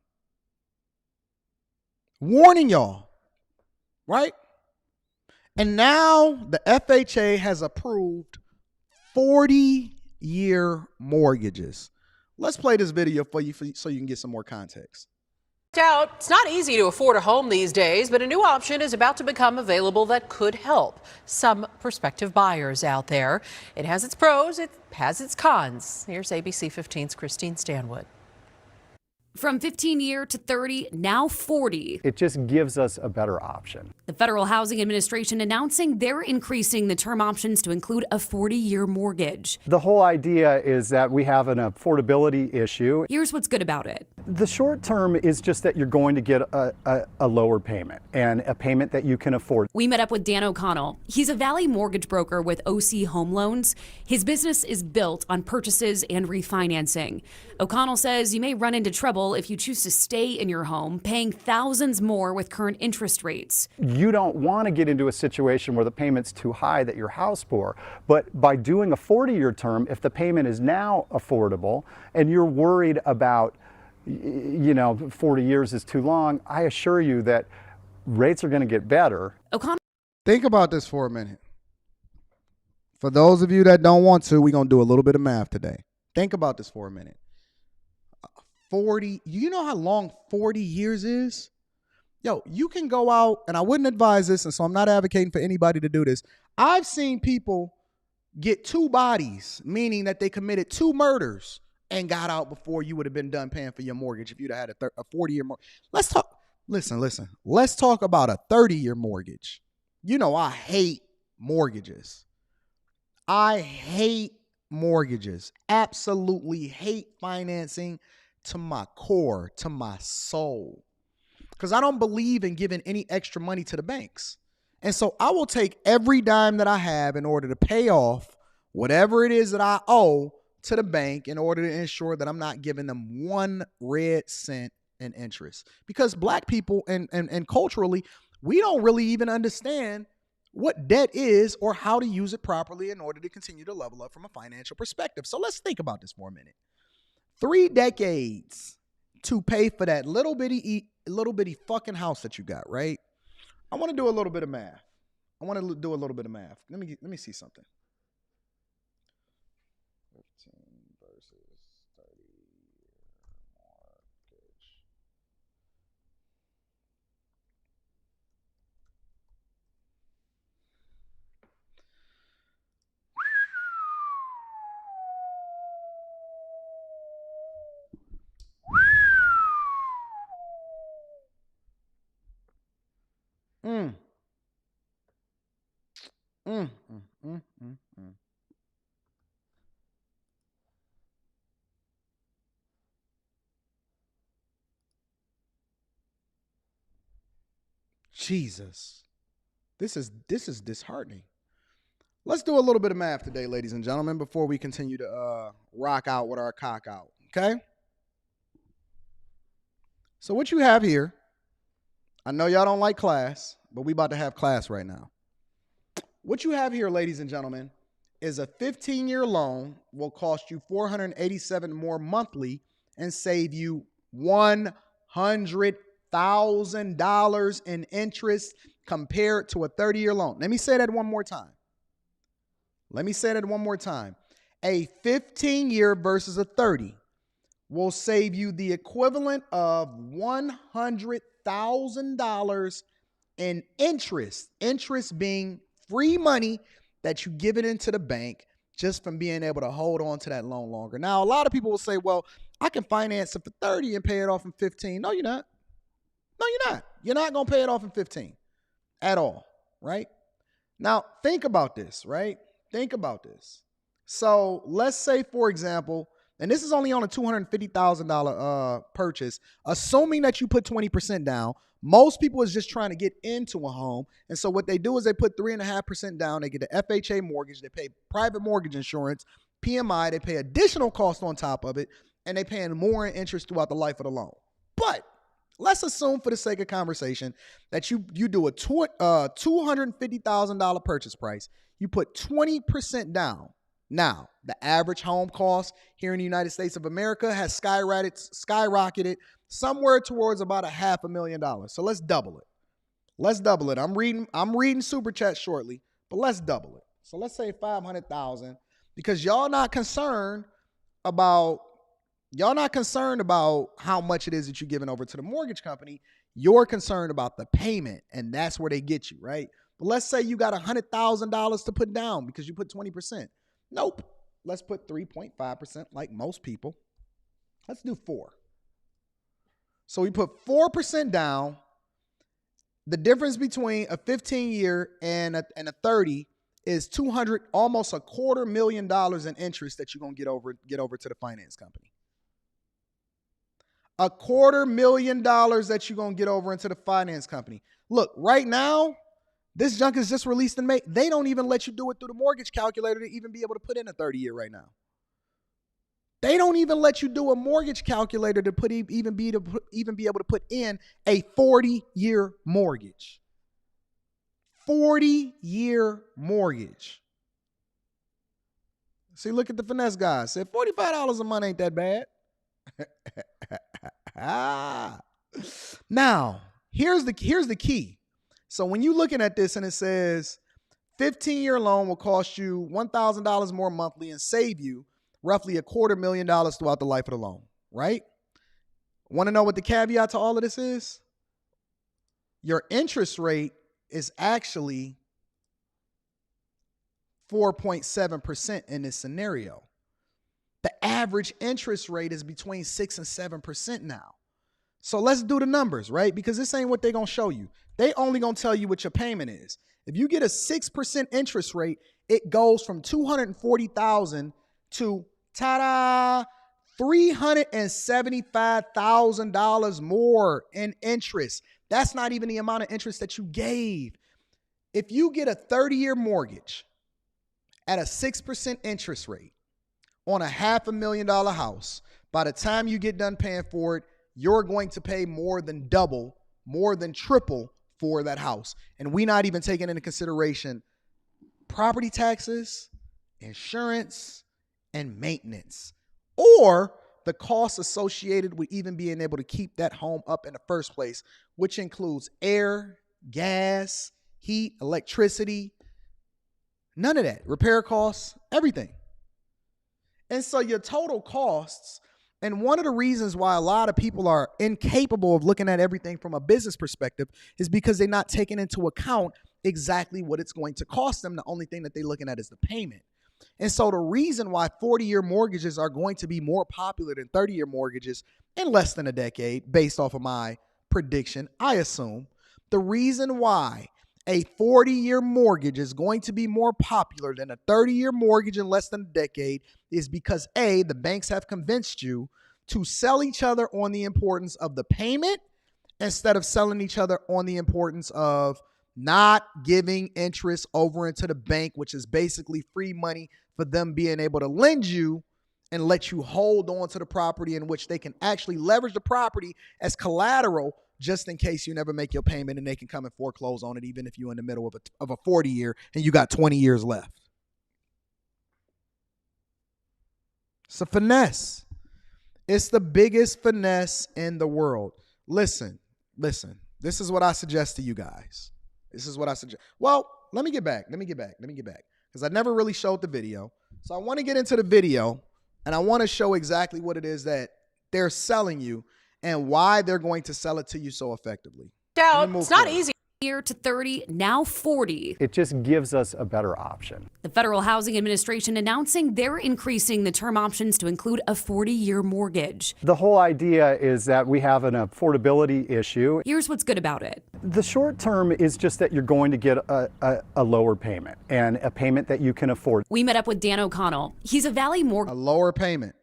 Warning y'all. Right? And now the FHA has approved 40-year mortgages. Let's play this video for you so you can get some more context. Out. It's not easy to afford a home these days, but a new option is about to become available that could help some prospective buyers out there. It has its pros, it has its cons. Here's ABC 15's Christine Stanwood. From 15-year to 30, now 40. It just gives us a better option. The Federal Housing Administration announcing they're increasing the term options to include a 40-year mortgage. The whole idea is that we have an affordability issue. Here's what's good about it. The short term is just that you're going to get a lower payment and a payment that you can afford. We met up with Dan O'Connell. He's a Valley mortgage broker with OC Home Loans. His business is built on purchases and refinancing. O'Connell says you may run into trouble if you choose to stay in your home, paying thousands more with current interest rates. You don't want to get into a situation where the payment's too high that you're house poor. But by doing a 40-year term, if the payment is now affordable and you're worried about, 40 years is too long, I assure you that rates are going to get better. O'Connell. Think about this for a minute. For those of you that don't want to, we're going to do a little bit of math today. Think about this for a minute. 40, you know how long 40 years is? Yo, you can go out, and I wouldn't advise this, and so I'm not advocating for anybody to do this. I've seen people get 2 bodies, meaning that they committed 2 murders and got out before you would have been done paying for your mortgage if you'd have had a 40-year mortgage. Let's talk. Listen. Let's talk about a 30-year mortgage. You know, I hate mortgages. I hate mortgages. Absolutely hate financing to my core, to my soul. Because I don't believe in giving any extra money to the banks. And so I will take every dime that I have in order to pay off whatever it is that I owe to the bank in order to ensure that I'm not giving them 1 red cent in interest. Because black people and culturally, we don't really even understand what debt is or how to use it properly in order to continue to level up from a financial perspective. So let's think about this for a minute. 3 decades to pay for that little bitty fucking house that you got, right? I want to do a little bit of math. Let me see something. 15 versus 30 mortgage. Jesus. This is disheartening. Let's do a little bit of math today, ladies and gentlemen, before we continue to rock out with our cock out, okay? So what you have here, I know y'all don't like class, but we about to have class right now. What you have here, ladies and gentlemen, is a 15-year loan will cost you $487 more monthly and save you $100,000 in interest compared to a 30-year loan. Let me say that one more time. A 15-year versus a 30 will save you the equivalent of $100,000 in interest. Interest being free money that you give it into the bank just from being able to hold on to that loan longer. Now, a lot of people will say, well, I can finance it for 30 and pay it off in 15. No, you're not. You're not going to pay it off in 15 at all, right? Now, think about this, right? So let's say, for example, and this is only on a $250,000 purchase, assuming that you put 20% down. Most people is just trying to get into a home. And so what they do is they put 3.5% down. They get the FHA mortgage. They pay private mortgage insurance, PMI. They pay additional cost on top of it. And they paying more in interest throughout the life of the loan. But let's assume for the sake of conversation that you do a $250,000 purchase price. You put 20% down. Now, the average home cost here in the United States of America has skyrocketed somewhere towards about $500,000. So let's double it. I'm reading super chat shortly, but let's double it. So let's say 500,000 because y'all not concerned about how much it is that you're giving over to the mortgage company. You're concerned about the payment, and that's where they get you, right? But let's say you got $100,000 to put down because you put 20%. Nope. Let's put 3.5% like most people. Let's do 4. So we put 4% down. The difference between a 15-year and a 30 is almost $250,000 in interest that you're going to get over to the finance company. $250,000 that you're going to get over into the finance company. Look, right now, this junk is just released in May. They don't even let you do it through the mortgage calculator to even be able to put in a 30-year right now. They don't even let you do a mortgage calculator to even be able to put in a 40-year mortgage. 40-year mortgage. See, look at the finesse guy. Said $45 a month ain't that bad. Now, here's the key. So when you're looking at this and it says 15-year loan will cost you $1,000 more monthly and save you roughly $250,000 throughout the life of the loan, right? Want to know what the caveat to all of this is? Your interest rate is actually 4.7% in this scenario. The average interest rate is between 6 and 7% now. So let's do the numbers, right? Because this ain't what they're going to show you. They only going to tell you what your payment is. If you get a 6% interest rate, it goes from $240,000 to, ta-da, $375,000 more in interest. That's not even the amount of interest that you gave. If you get a 30-year mortgage at a 6% interest rate on a $500,000 house, by the time you get done paying for it, you're going to pay more than double, more than triple for that house. And we're not even taking into consideration property taxes, insurance, and maintenance, or the costs associated with even being able to keep that home up in the first place, which includes air, gas, heat, electricity, none of that, repair costs, everything. And so your total costs, and one of the reasons why a lot of people are incapable of looking at everything from a business perspective is because they're not taking into account exactly what it's going to cost them. The only thing that they're looking at is the payment. And so the reason why 40-year mortgages are going to be more popular than 30-year mortgages in less than a decade, based off of my prediction, I assume, the reason why a 40-year mortgage is going to be more popular than a 30-year mortgage in less than a decade is because, A, the banks have convinced you to sell each other on the importance of the payment instead of selling each other on the importance of not giving interest over into the bank, which is basically free money for them being able to lend you and let you hold on to the property, in which they can actually leverage the property as collateral just in case you never make your payment, and they can come and foreclose on it even if you're in the middle of a 40-year and you got 20 years left. It's a finesse. It's the biggest finesse in the world. Listen. This is what I suggest to you guys. This is what I suggest. Well, let me get back. Because I never really showed the video. So I want to get into the video, and I want to show exactly what it is that they're selling you and why they're going to sell it to you so effectively. It's not easy. Year to 30, now 40. It just gives us a better option. The Federal Housing Administration announcing they're increasing the term options to include a 40-year mortgage. The whole idea is that we have an affordability issue. Here's what's good about it. The short term is just that you're going to get a lower payment, and a payment that you can afford. We met up with Dan O'Connell. He's a Valley A lower payment.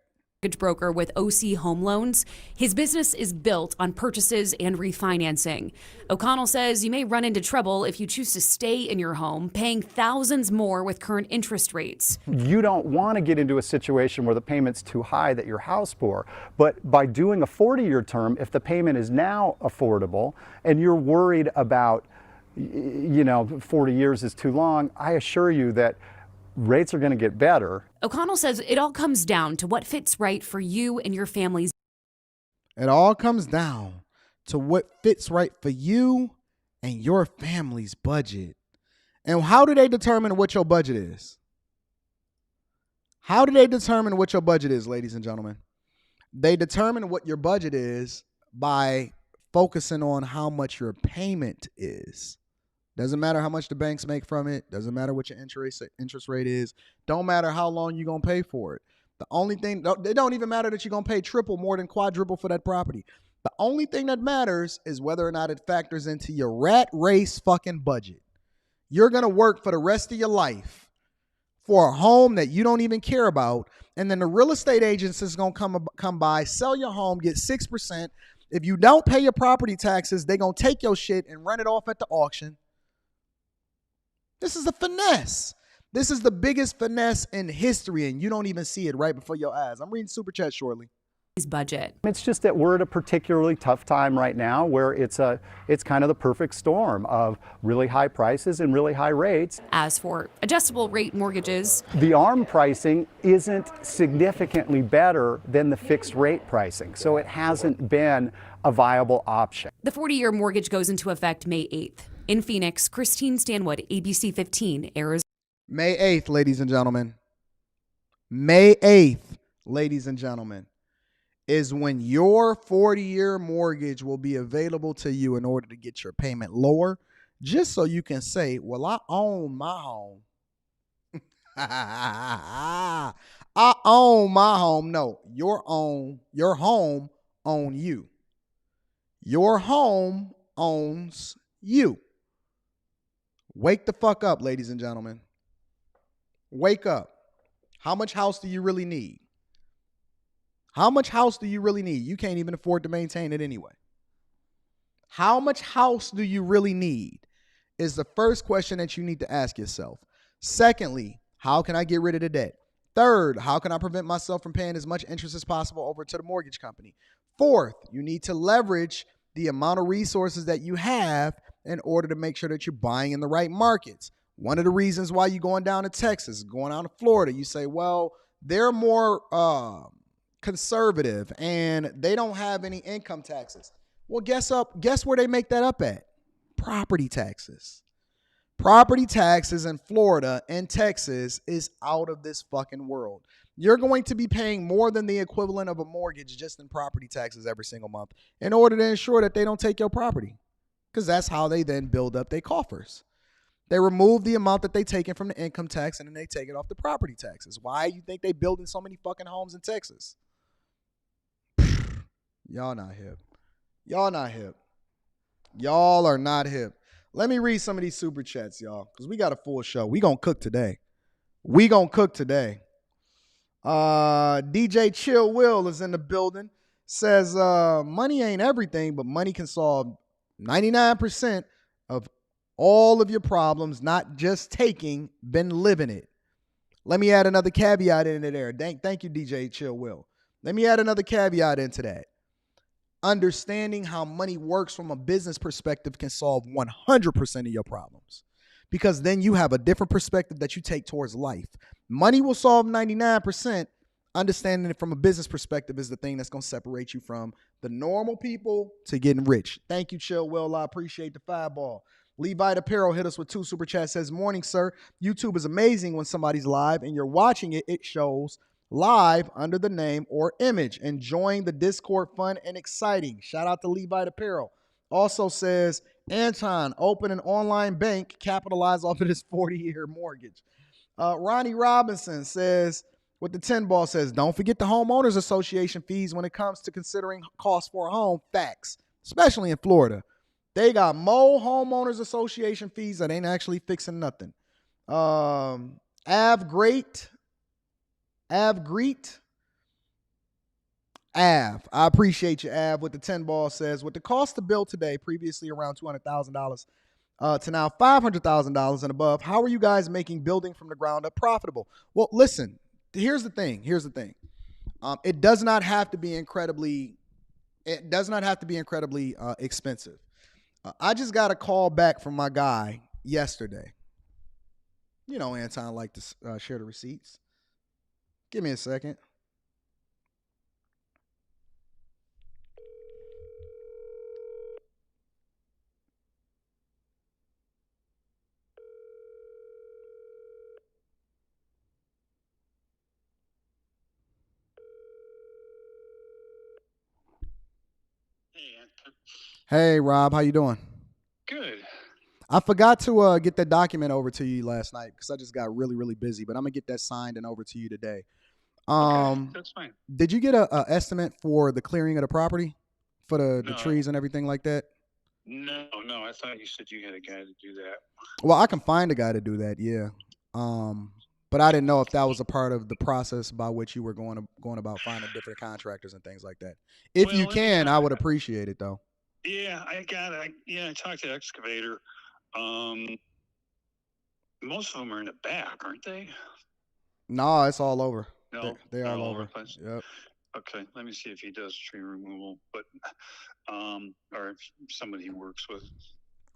mortgage broker with Heauxs Home Loans. His business is built on purchases and refinancing. O'Connell says you may run into trouble if you choose to stay in your home, paying thousands more with current interest rates. You don't want to get into a situation where the payment's too high that you're house poor. But by doing a 40-year term, if the payment is now affordable and you're worried about, 40 years is too long, I assure you that rates are going to get better. O'Connell says it all comes down to what fits right for you and your family's. It all comes down to what fits right for you and your family's budget. And how do they determine what your budget is? How do they determine what your budget is, ladies and gentlemen? They determine what your budget is by focusing on how much your payment is. Doesn't matter how much the banks make from it. Doesn't matter what your interest rate is. Don't matter how long you're going to pay for it. The only thing, it don't even matter that you're going to pay triple, more than quadruple for that property. The only thing that matters is whether or not it factors into your rat race fucking budget. You're going to work for the rest of your life for a home that you don't even care about. And then the real estate agents is going to come by, sell your home, get 6%. If you don't pay your property taxes, they're going to take your shit and run it off at the auction. This is a finesse. This is the biggest finesse in history, and you don't even see it right before your eyes. I'm reading Super Chat shortly. Budget. It's just that we're at a particularly tough time right now where it's kind of the perfect storm of really high prices and really high rates. As for adjustable rate mortgages, the ARM pricing isn't significantly better than the fixed rate pricing, so it hasn't been a viable option. the 40-year mortgage goes into effect May 8th. In Phoenix, Christine Stanwood, ABC 15, Arizona. May 8th, ladies and gentlemen. May 8th, ladies and gentlemen, is when your 40-year mortgage will be available to you in order to get your payment lower, just so you can say, well, I own my home. I own my home. No, your home own you. Your home owns you. Wake the fuck up, ladies and gentlemen. Wake up. How much house do you really need? How much house do you really need? You can't even afford to maintain it anyway. How much house do you really need is the first question that you need to ask yourself. Secondly, how can I get rid of the debt? Third, how can I prevent myself from paying as much interest as possible over to the mortgage company? Fourth, you need to leverage the amount of resources that you have in order to make sure that you're buying in the right markets. One of the reasons why you're going down to Texas, going down to Florida, you say, well, they're more conservative and they don't have any income taxes. Well, guess where they make that up at? Property taxes. Property taxes in Florida and Texas is out of this fucking world. You're going to be paying more than the equivalent of a mortgage just in property taxes every single month in order to ensure that they don't take your property, because that's how they then build up their coffers. They remove the amount that they taken from the income tax and then they take it off the property taxes. Why you think they building so many fucking homes in Texas? Y'all not hip. Y'all not hip. Y'all are not hip. Let me read some of these super chats, y'all, because we got a full show. We gonna cook today. DJ Chill Will is in the building. Says money ain't everything, but money can solve 99% of all of your problems, not just taking, been living it. Let me add another caveat into there. Thank you, DJ Chill Will. Let me add another caveat into that. Understanding how money works from a business perspective can solve 100% of your problems, because then you have a different perspective that you take towards life. Money will solve 99%. Understanding it from a business perspective is the thing that's going to separate you from the normal people to getting rich. Thank you, Chill Will. I appreciate the fireball. Levi Apparel hit us with 2 super chats. Says, morning, sir. YouTube is amazing when somebody's live and you're watching it. It shows live under the name or image. Enjoying the Discord, fun and exciting. Shout out to Levi Apparel. Also says, Anton, open an online bank, capitalize off of this 40-year mortgage. Ronnie Robinson says, with the 10 ball, says, don't forget the homeowners association fees when it comes to considering costs for a home. Facts, especially in Florida. They got more homeowners association fees that ain't actually fixing nothing. Av Greet. I appreciate you, Av, with the 10 ball, says, with the cost to build today, previously around $200,000 to now $500,000 and above, how are you guys making building from the ground up profitable? Well, listen, here's the thing. It does not have to be incredibly expensive. I just got a call back from my guy yesterday. You know, Anton like to share the receipts. Give me a second. Hey, Rob, how you doing? Good. I forgot to get that document over to you last night because I just got really, really busy. But I'm gonna get that signed and over to you today. Okay, that's fine. Did you get a estimate for the clearing of the property for the trees and everything like that? No. I thought you said you had a guy to do that. Well, I can find a guy to do that. Yeah. But I didn't know if that was a part of the process by which you were going about finding different contractors and things like that. If you can, I would appreciate it though. Yeah, I talked to Excavator. Most of them are in the back, aren't they? No, it's all over. No, they're all over. Yep. Okay, let me see if he does tree removal, but or if somebody he works with.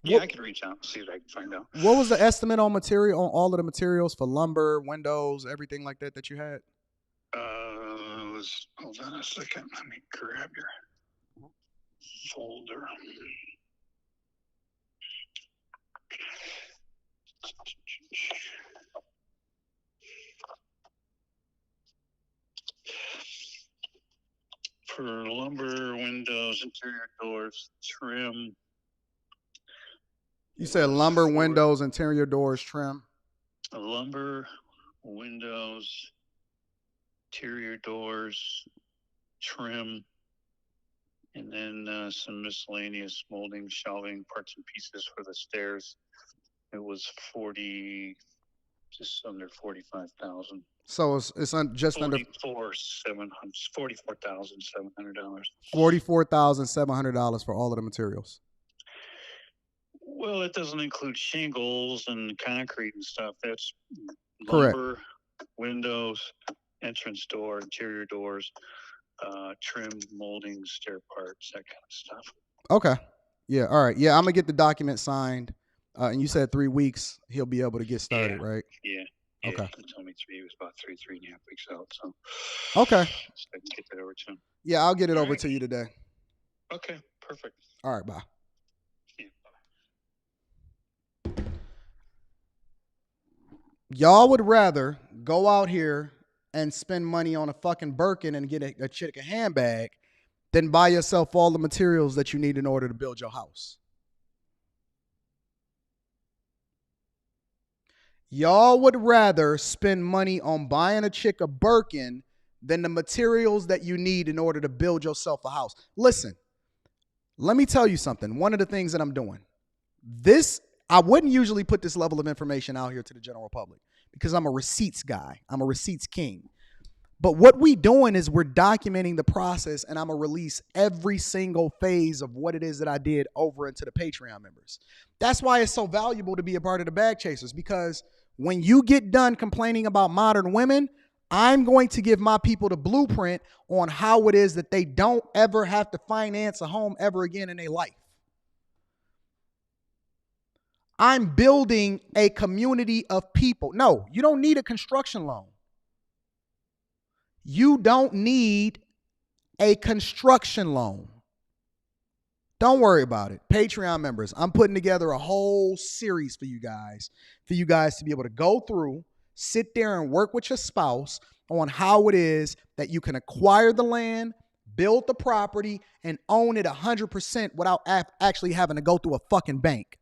Yeah, I can reach out and see if I can find out. What was the estimate on all of the materials for lumber, windows, everything like that you had? Hold on a second. Let me grab your folder. For lumber, windows, interior doors, trim. You said lumber, windows, interior doors, trim. Lumber, windows, interior doors, trim, and then some miscellaneous molding, shelving, parts and pieces for the stairs. It was just under 45,000. So it's just under $44,700. $44,700 for all of the materials. Well, it doesn't include shingles and concrete and stuff. That's Correct. lumber, windows, entrance door, interior doors, trim, molding, stair parts, that kind of stuff. Okay. Yeah. All right. Yeah, I'm gonna get the document signed. And you said 3 weeks he'll be able to get started, right? Yeah. Okay. He told me it was about 3.5 weeks out. So okay. So I can get that over to him. Yeah, I'll get it All over right. to you today. Okay, perfect. All right, bye. Yeah. Y'all would rather go out here and spend money on a fucking Birkin and get a chick a handbag than buy yourself all the materials that you need in order to build your house. Y'all would rather spend money on buying a chick a Birkin than the materials that you need in order to build yourself a house. Listen, let me tell you something. One of the things that I'm doing, I wouldn't usually put this level of information out here to the general public because I'm a receipts guy. I'm a receipts king. But what we doing is we're documenting the process, and I'm going to release every single phase of what it is that I did over into the Patreon members. That's why it's so valuable to be a part of the Bag Chasers, because when you get done complaining about modern women, I'm going to give my people the blueprint on how it is that they don't ever have to finance a home ever again in their life. I'm building a community of people. No, you don't need a construction loan. You don't need a construction loan. Don't worry about it. Patreon members, I'm putting together a whole series for you guys to be able to go through, sit there and work with your spouse on how it is that you can acquire the land, build the property, and own it 100% without actually having to go through a fucking bank.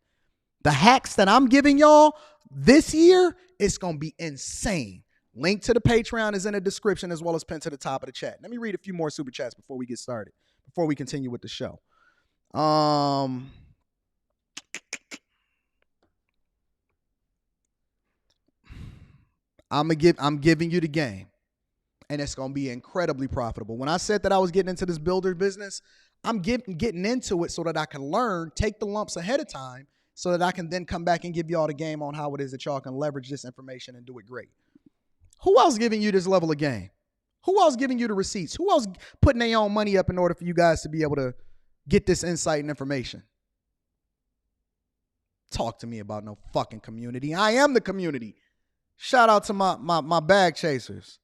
The hacks that I'm giving y'all this year, it's going to be insane. Link to the Patreon is in the description as well as pinned to the top of the chat. Let me read a few more super chats before we get started, before we continue with the show. I'm giving you the game, and it's going to be incredibly profitable. When I said that I was getting into this builder business, I'm getting into it so that I can learn, take the lumps ahead of time, so that I can then come back and give y'all the game on how it is that y'all can leverage this information and do it great. Who else giving you this level of game? Who else giving you the receipts? Who else putting their own money up in order for you guys to be able to get this insight and information? Talk to me about no fucking community. I am the community. Shout out to my bag chasers.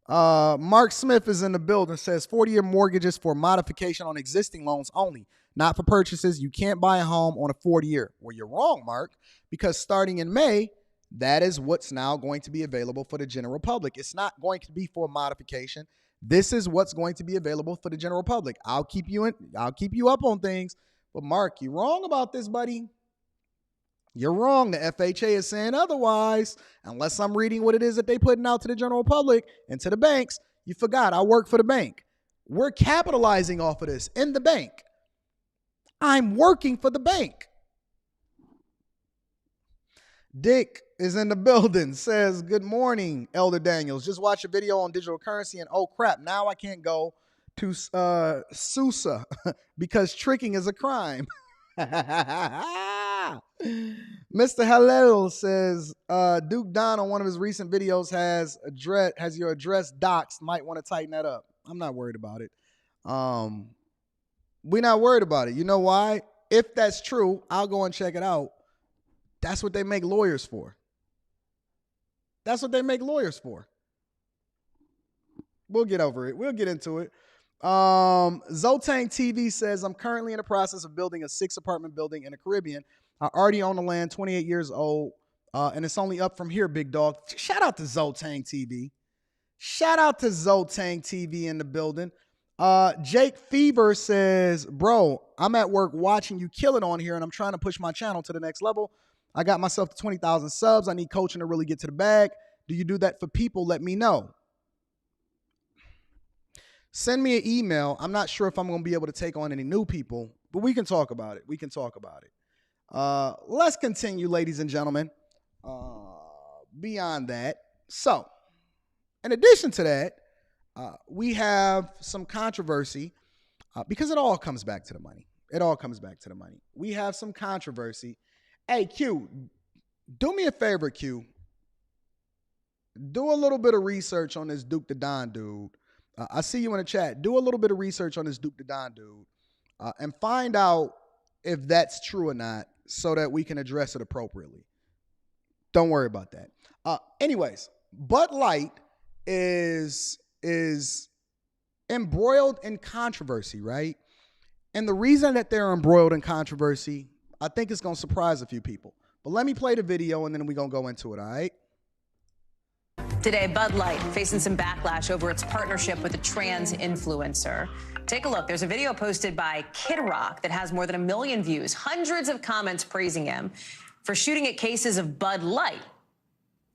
Mark Smith is in the building, says 40-year mortgages for modification on existing loans only, not for purchases. You can't buy a home on a 40-year. Well, you're wrong, Mark, because starting in May, that is what's now going to be available for the general public. It's not going to be for modification. This is what's going to be available for the general public. I'll keep you up on things. But Mark, you're wrong about this, buddy. You're wrong. The FHA is saying otherwise. Unless I'm reading what it is that they're putting out to the general public and to the banks. You forgot I work for the bank. We're capitalizing off of this in the bank. I'm working for the bank. Dick is in the building, says, good morning, Elder Daniels. Just watched a video on digital currency and oh crap, now I can't go to Sousa because tricking is a crime. Mr. Hallel says, Duke Don on one of his recent videos has your address doxed. Might want to tighten that up. I'm not worried about it. We're not worried about it. You know why? If that's true, I'll go and check it out. That's what they make lawyers for. That's what they make lawyers for. We'll get over it. We'll get into it. Zotang TV says, I'm currently in the process of building a 6-apartment building in the Caribbean. I already own the land, 28 years old, and it's only up from here, big dog. Shout out to Zotang TV. Shout out to Zotang TV in the building. Jake Fever says, bro, I'm at work watching you kill it on here, and I'm trying to push my channel to the next level. I got myself to 20,000 subs. I need coaching to really get to the bag. Do you do that for people? Let me know. Send me an email. I'm not sure if I'm going to be able to take on any new people, but we can talk about it. We can talk about it. Let's continue, ladies and gentlemen. Beyond that, so in addition to that, we have some controversy because it all comes back to the money. It all comes back to the money. We have some controversy. Hey, Q, do me a favor, Q. Do a little bit of research on this Duke the Don dude. I see you in the chat. Do a little bit of research on this Duke the Don dude and find out if that's true or not so that we can address it appropriately. Don't worry about that. Anyways, Bud Light is embroiled in controversy, right? And the reason that they're embroiled in controversy, I think it's going to surprise a few people. But let me play the video and then we're going to go into it, all right? Today, Bud Light facing some backlash over its partnership with a trans influencer. Take a look. There's a video posted by Kid Rock that has more than 1 million views, hundreds of comments praising him for shooting at cases of Bud Light.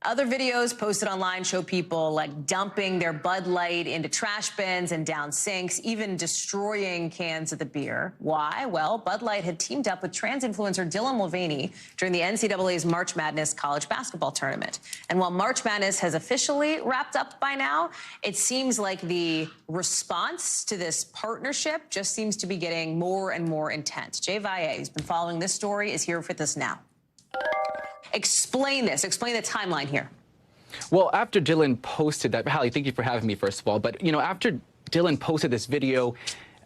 Other videos posted online show people like dumping their Bud Light into trash bins and down sinks, even destroying cans of the beer. Why? Well, Bud Light had teamed up with trans influencer Dylan Mulvaney during the NCAA's March Madness college basketball tournament. And while March Madness has officially wrapped up by now, it seems like the response to this partnership just seems to be getting more and more intense. Jay Valle, who's been following this story, is here with us now. Explain this. Explain the timeline here. Well, after Dylan posted that, Hallie, thank you for having me, first of all. But, you know, after Dylan posted this video,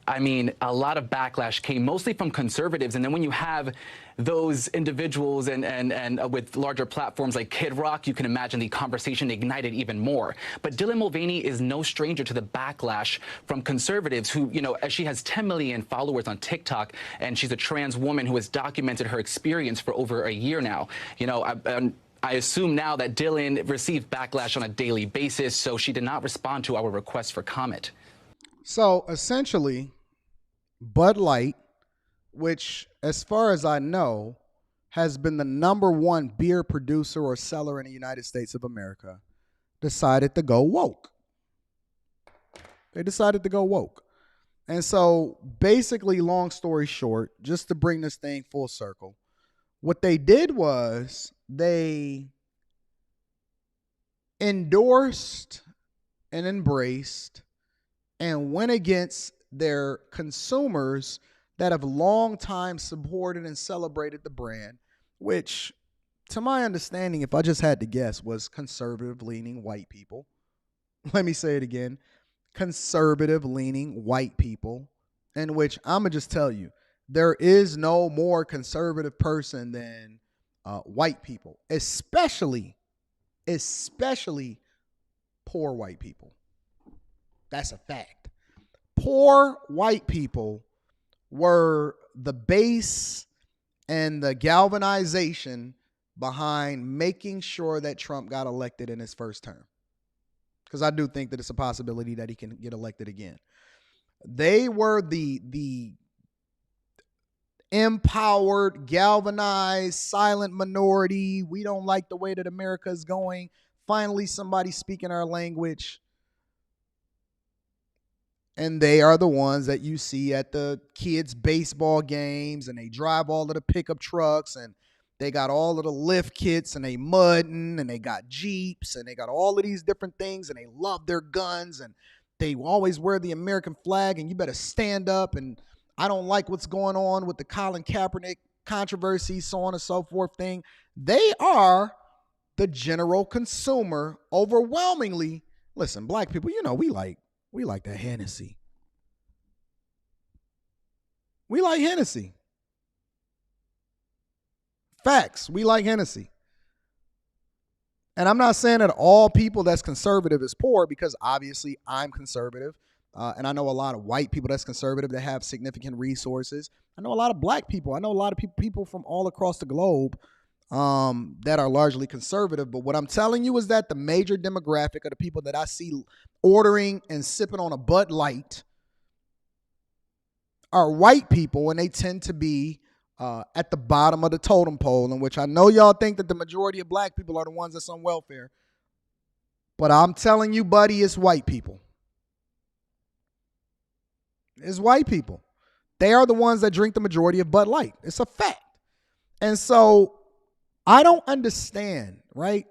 I mean, a lot of backlash came mostly from conservatives. And then when you have those individuals and with larger platforms like Kid Rock, you can imagine the conversation ignited even more. But Dylan Mulvaney is no stranger to the backlash from conservatives who, you know, she has 10 million followers on TikTok, and she's a trans woman who has documented her experience for over a year now. You know, I assume now that Dylan received backlash on a daily basis, so she did not respond to our request for comment. So essentially, Bud Light, which, as far as I know, has been the #1 beer producer or seller in the United States of America, decided to go woke. They decided to go woke. And so basically, long story short, just to bring this thing full circle, what they did was they endorsed and embraced and went against their consumers that have long time supported and celebrated the brand, which, to my understanding, if I just had to guess, was conservative-leaning white people. Let me say it again. Conservative-leaning white people, in which I'm going to just tell you, there is no more conservative person than white people, especially poor white people. That's a fact. Poor white people were the base and the galvanization behind making sure that Trump got elected in his first term. Because I do think that it's a possibility that he can get elected again. They were the empowered, galvanized, silent minority. We don't like the way that America is going. Finally, somebody speaking our language. And they are the ones that you see at the kids' baseball games, and they drive all of the pickup trucks, and they got all of the lift kits, and they mudding, and they got Jeeps, and they got all of these different things, and they love their guns, and they always wear the American flag, and you better stand up, and I don't like what's going on with the Colin Kaepernick controversy, so on and so forth thing. They are the general consumer overwhelmingly. Listen, black people, you know, we like that Hennessy. We like Hennessy. Facts. We like Hennessy. And I'm not saying that all people that's conservative is poor, because obviously I'm conservative. And I know a lot of white people that's conservative that have significant resources. I know a lot of black people. I know a lot of people from all across the globe that are largely conservative. But what I'm telling you is that the major demographic of the people that I see ordering and sipping on a Bud Light are white people, and they tend to be at the bottom of the totem pole, in which I know y'all think that the majority of black people are the ones that's on welfare. But I'm telling you, buddy, it's white people. It's white people. They are the ones that drink the majority of Bud Light. It's a fact. And so I don't understand, right,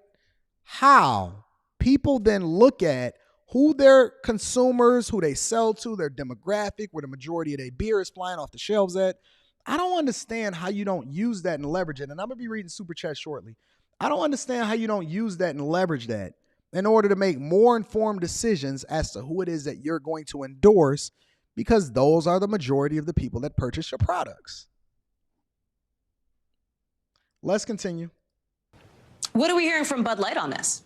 how people then look at who their consumers, who they sell to, their demographic, where the majority of their beer is flying off the shelves at. I don't understand how you don't use that and leverage it. And I'm going to be reading Super Chat shortly. I don't understand how you don't use that and leverage that in order to make more informed decisions as to who it is that you're going to endorse, because those are the majority of the people that purchase your products. Let's continue. What are we hearing from Bud Light on this?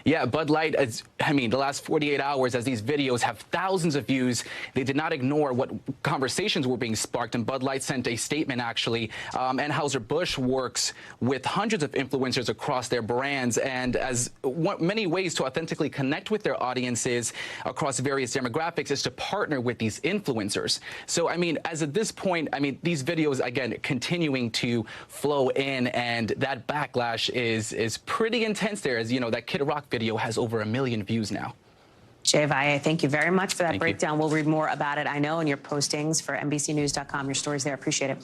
Yeah, Bud Light, the last 48 hours, as these videos have thousands of views, they did not ignore what conversations were being sparked, and Bud Light sent a statement, actually. Anheuser-Busch works with hundreds of influencers across their brands, and many ways to authentically connect with their audiences across various demographics is to partner with these influencers. So, as at this point, these videos, again, continuing to flow in, and that backlash is pretty intense there, as, that Kid Rock video has over 1 million views now. Jay Valle, thank you very much for that breakdown. We'll read more about it, I know, in your postings for NBCnews.com. Your stories there. Appreciate it.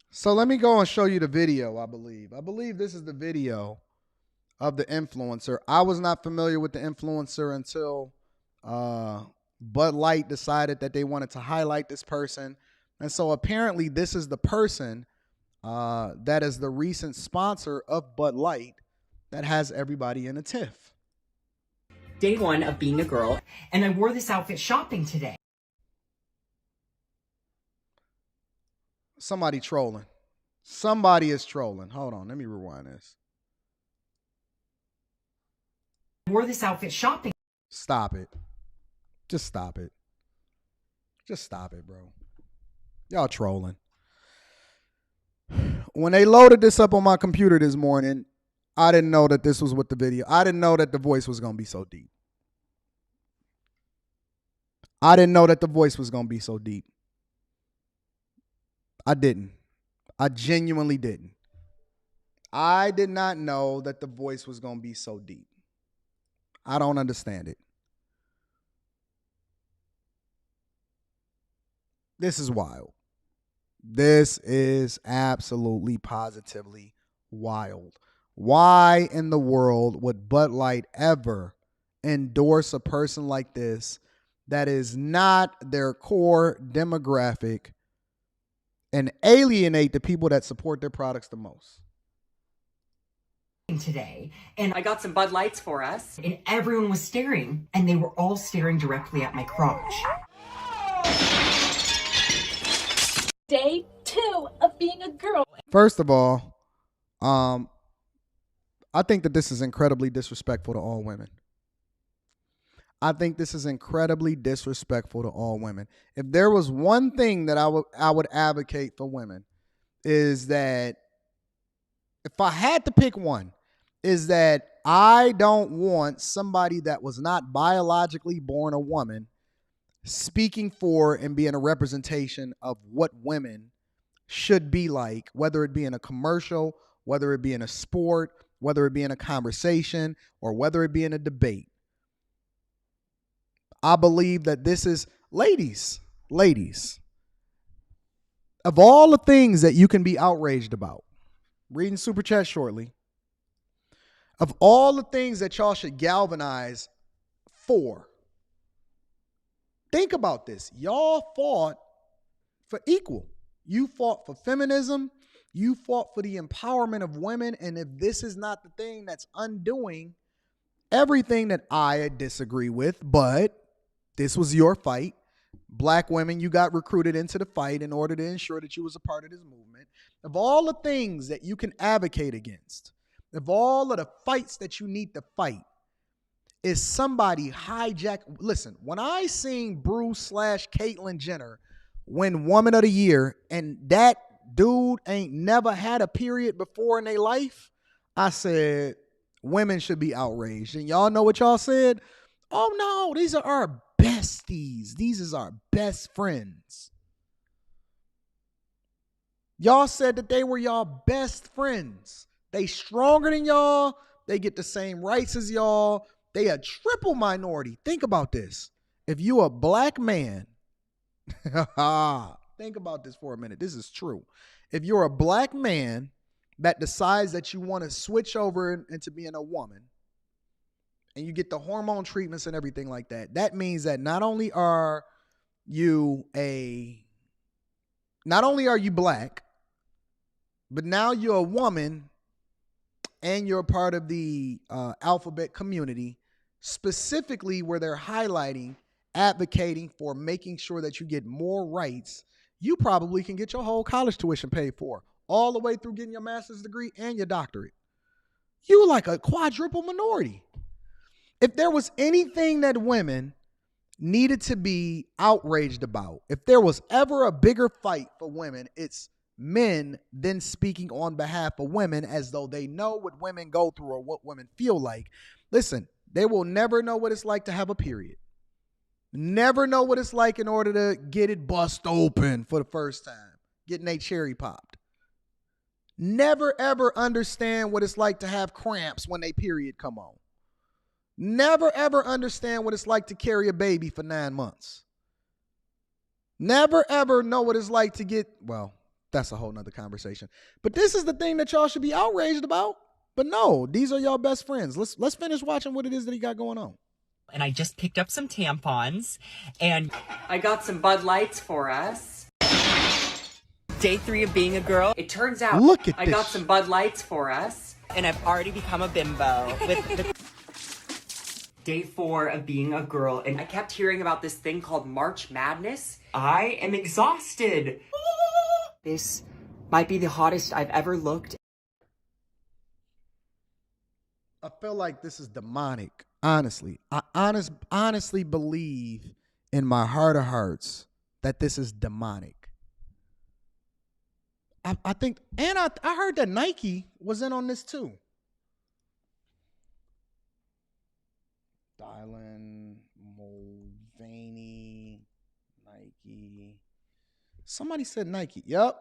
So let me go and show you the video, I believe. I believe this is the video of the influencer. I was not familiar with the influencer until Bud Light decided that they wanted to highlight this person. And so apparently this is the person that is the recent sponsor of Bud Light that has everybody in a tiff. Day one of being a girl, and I wore this outfit shopping today. Somebody trolling. Somebody is trolling. Hold on, let me rewind this. I wore this outfit shopping. Stop it. Just stop it. Just stop it, bro. Y'all trolling. When they loaded this up on my computer this morning, I didn't know that this was what the video. I didn't know that the voice was going to be so deep. I didn't know that the voice was going to be so deep. I didn't. I genuinely didn't. I did not know that the voice was going to be so deep. I don't understand it. This is wild. This is absolutely, positively wild. Why in the world would Bud Light ever endorse a person like this that is not their core demographic and alienate the people that support their products the most? Today, and I got some Bud Lights for us, and everyone was staring, and they were all staring directly at my crotch. Day 2 of being a girl. First of all, I think that this is incredibly disrespectful to all women. I think this is incredibly disrespectful to all women. If there was one thing that I would advocate for women, is that if I had to pick one, is that I don't want somebody that was not biologically born a woman speaking for and being a representation of what women should be like, whether it be in a commercial, whether it be in a sport, whether it be in a conversation, or whether it be in a debate. I believe that this is, ladies, of all the things that you can be outraged about, reading Super Chat shortly, of all the things that y'all should galvanize for, think about this. Y'all fought for equal. You fought for feminism. You fought for the empowerment of women. And if this is not the thing that's undoing everything that I disagree with, but this was your fight. Black women, you got recruited into the fight in order to ensure that you was a part of this movement. Of all the things that you can advocate against, of all of the fights that you need to fight, is somebody hijack. Listen, when I seen Bruce / Caitlyn Jenner win Woman of the Year, and that dude ain't never had a period before in their life, I said, women should be outraged. And y'all know what y'all said? Oh no, these are our besties. These is our best friends. Y'all said that they were y'all best friends. They stronger than y'all. They get the same rights as y'all. They a triple minority. Think about this. If you a black man, think about this for a minute. This is true. If you're a black man that decides that you want to switch over into being a woman, and you get the hormone treatments and everything like that, that means that not only are you black, but now you're a woman and you're a part of the alphabet community, specifically where they're highlighting, advocating for making sure that you get more rights. You probably can get your whole college tuition paid for, all the way through getting your master's degree and your doctorate. You like a quadruple minority. If there was anything that women needed to be outraged about, if there was ever a bigger fight for women, it's men then speaking on behalf of women as though they know what women go through or what women feel like. Listen, they will never know what it's like to have a period. Never know what it's like in order to get it bust open for the first time, getting a cherry popped. Never ever understand what it's like to have cramps when a period come on. Never ever understand what it's like to carry a baby for 9 months. Never ever know what it's like to get, well, that's a whole nother conversation. But this is the thing that y'all should be outraged about. But no, these are y'all best friends. Let's finish watching what it is that he got going on. And I just picked up some tampons, and I got some Bud Lights for us. Day 3 of being a girl. It turns out I got some Bud Lights for us, and I've already become a bimbo with the Day 4 of being a girl, and I kept hearing about this thing called March Madness. I am exhausted. This might be the hottest I've ever looked. I feel like this is demonic, honestly. I honestly believe in my heart of hearts that this is demonic. I think, and I heard that Nike was in on this too. Dylan Mulvaney, Nike. Somebody said Nike. Yep.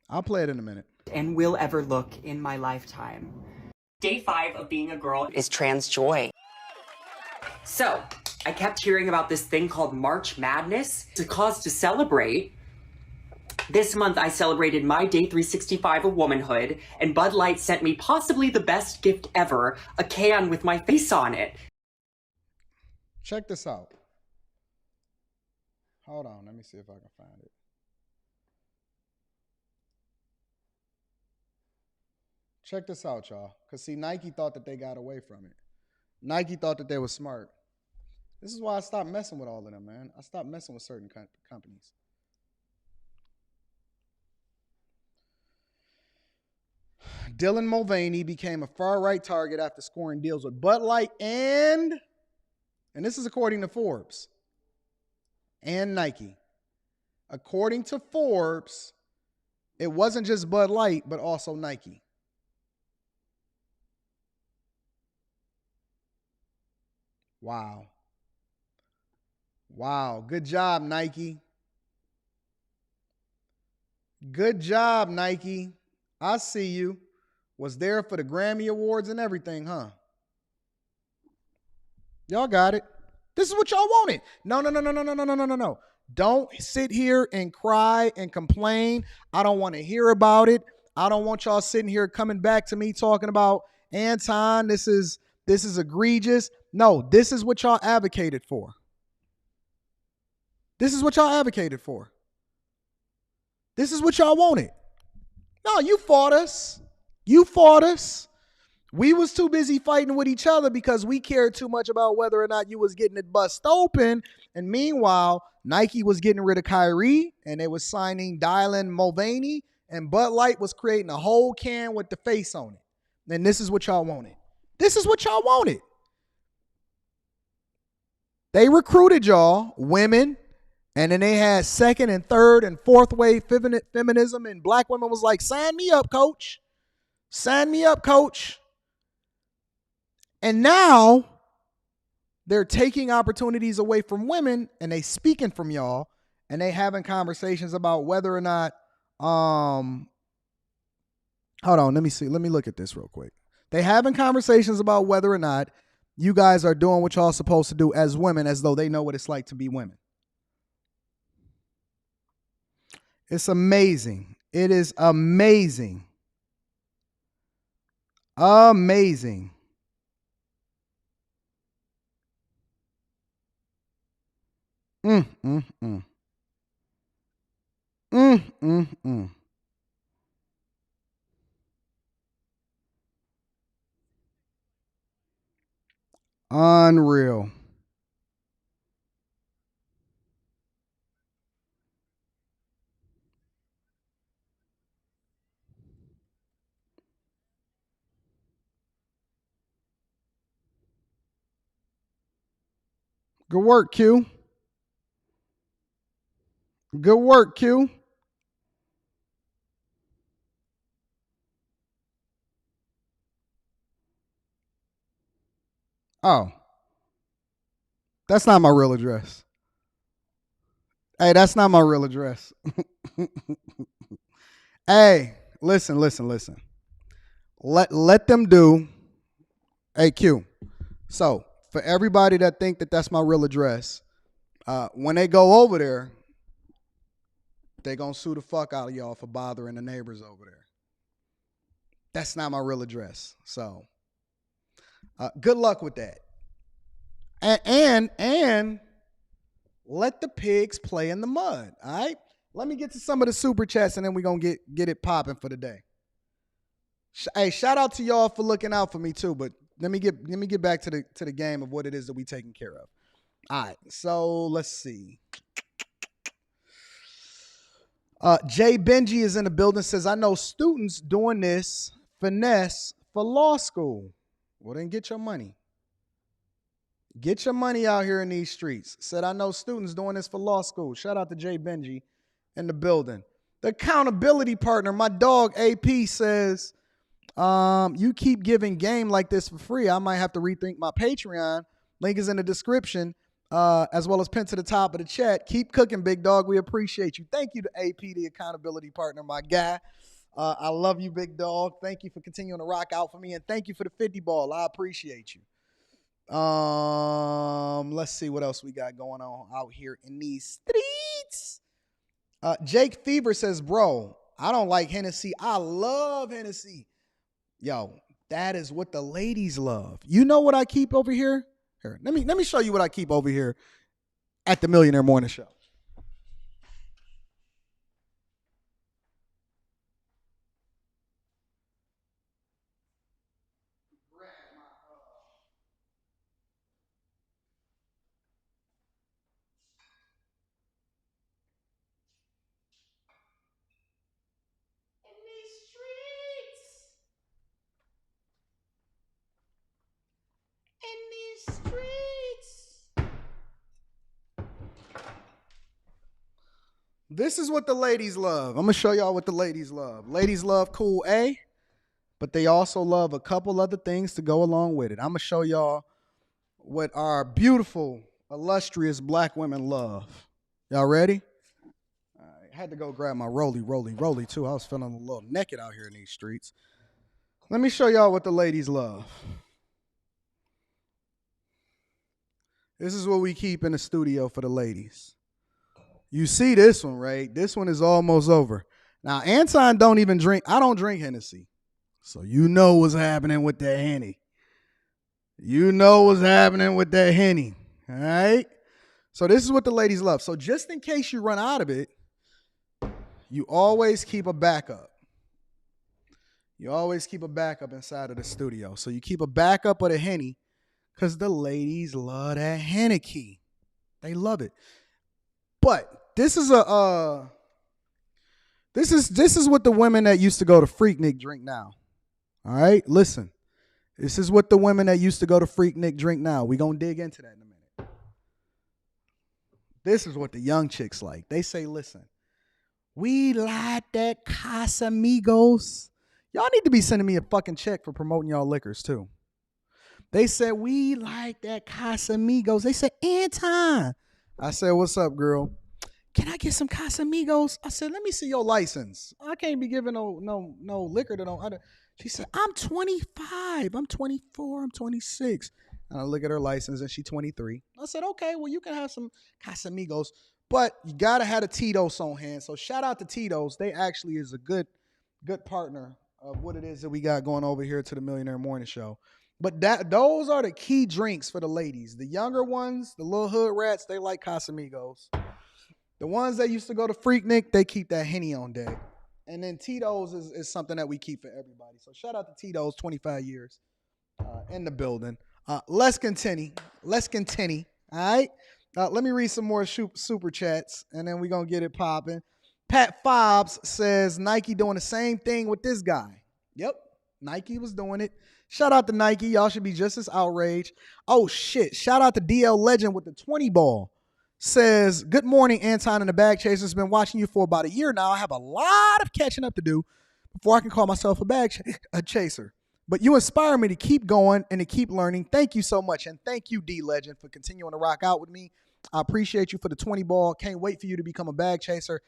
I'll play it in a minute. And will ever look in my lifetime. Day 5 of being a girl is trans joy. So, I kept hearing about this thing called March Madness. It's a cause to celebrate. This month, I celebrated my day 365 of womanhood, and Bud Light sent me possibly the best gift ever, a can with my face on it. Check this out. Hold on, let me see if I can find it. Check this out, y'all. Because, see, Nike thought that they got away from it. Nike thought that they were smart. This is why I stopped messing with all of them, man. I stopped messing with certain companies. Dylan Mulvaney became a far-right target after scoring deals with Bud Light and this is according to Forbes, and Nike. According to Forbes, it wasn't just Bud Light, but also Nike. Wow. Wow. Good job, Nike. Good job, Nike. I see you. Was there for the Grammy Awards and everything, huh? Y'all got it. This is what y'all wanted. No. Don't sit here and cry and complain. I don't want to hear about it. I don't want y'all sitting here coming back to me talking about, Anton, this is egregious. No, this is what y'all advocated for. This is what y'all advocated for. This is what y'all wanted. No, you fought us. You fought us. We was too busy fighting with each other because we cared too much about whether or not you was getting it bust open. And meanwhile, Nike was getting rid of Kyrie and they was signing Dylan Mulvaney, and Bud Light was creating a whole can with the face on it. And this is what y'all wanted. This is what y'all wanted. They recruited y'all, women, and then they had second and third and fourth wave feminism, and black women was like, sign me up, coach. Sign me up, coach. And now they're taking opportunities away from women, and they speaking from y'all, and they having conversations about whether or not, hold on, let me see. Let me look at this real quick. They having conversations about whether or not you guys are doing what y'all supposed to do as women, as though they know what it's like to be women. It's amazing. It is amazing. Amazing. Mm, mm, mm. Mm, mm, mm. Unreal. Good work, Q. Good work, Q. Oh, that's not my real address. Hey, that's not my real address. Hey, listen. Let them do. Hey, Q. So for everybody that think that that's my real address, when they go over there, they gonna sue the fuck out of y'all for bothering the neighbors over there. That's not my real address. So good luck with that. And let the pigs play in the mud. All right. Let me get to some of the super chats, and then we're gonna get it popping for the day. Hey, shout out to y'all for looking out for me too. But let me get back to the game of what it is that we taking care of. All right. So let's see. Jay Benji is in the building, says, I know students doing this finesse for law school. Well, then get your money. Get your money out here in these streets. Said, I know students doing this for law school. Shout out to Jay Benji in the building. The accountability partner, my dog AP, says, you keep giving game like this for free. I might have to rethink my Patreon. Link is in the description. As well as pinned to the top of the chat. Keep cooking, big dog. We appreciate you. Thank you to AP, the accountability partner, my guy. I love you, big dog. Thank you for continuing to rock out for me, and thank you for the 50 ball. I appreciate you. Let's see what else we got going on out here in these streets. Jake Fever says, bro, I don't like Hennessy. I love Hennessy. Yo, that is what the ladies love. You know what I keep over here? Here, let me show you what I keep over here at the Millionaire Morning Show. This is what the ladies love. I'm going to show y'all what the ladies love. Ladies love Cool A, but they also love a couple other things to go along with it. I'm going to show y'all what our beautiful, illustrious black women love. Y'all ready? I had to go grab my rolly too. I was feeling a little naked out here in these streets. Let me show y'all what the ladies love. This is what we keep in the studio for the ladies. You see this one, right? This one is almost over. Now, Anton don't even drink. I don't drink Hennessy. So you know what's happening with that Henny. You know what's happening with that Henny. All right? So this is what the ladies love. So just in case you run out of it, you always keep a backup. You always keep a backup inside of the studio. So you keep a backup of the Henny because the ladies love that Hennessy. They love it. But this is this is what the women that used to go to Freaknik drink now. All right, listen. This is what the women that used to go to Freaknik drink now. We're going to dig into that in a minute. This is what the young chicks like. They say, listen, we like that Casamigos. Y'all need to be sending me a fucking check for promoting y'all liquors too. They said, we like that Casamigos. They said, Anton. I said, what's up, girl? Can I get some Casamigos? I said, let me see your license. I can't be giving no liquor to no other. She said, I'm 25. I'm 24. I'm 26. And I look at her license and she's 23. I said, okay, well, you can have some Casamigos, but you got to have a Tito's on hand. So shout out to Tito's. They actually is a good partner of what it is that we got going over here to the Millionaire Morning Show. But those are the key drinks for the ladies. The younger ones, the little hood rats, they like Casamigos. The ones that used to go to Freaknik, they keep that Henny on deck. And then Tito's is something that we keep for everybody. So shout out to Tito's, 25 years in the building. Let's continue. All right. Let me read some more super chats, and then we're going to get it popping. Pat Fobbs says, Nike doing the same thing with this guy. Yep, Nike was doing it. Shout out to Nike. Y'all should be just as outraged. Oh, shit. Shout out to DL Legend with the 20 ball. Says, good morning, Anton and the Bag Chasers. Been watching you for about a year now. I have a lot of catching up to do before I can call myself a chaser. But you inspire me to keep going and to keep learning. Thank you so much. And thank you, D Legend, for continuing to rock out with me. I appreciate you for the 20 ball. Can't wait for you to become a bag chaser.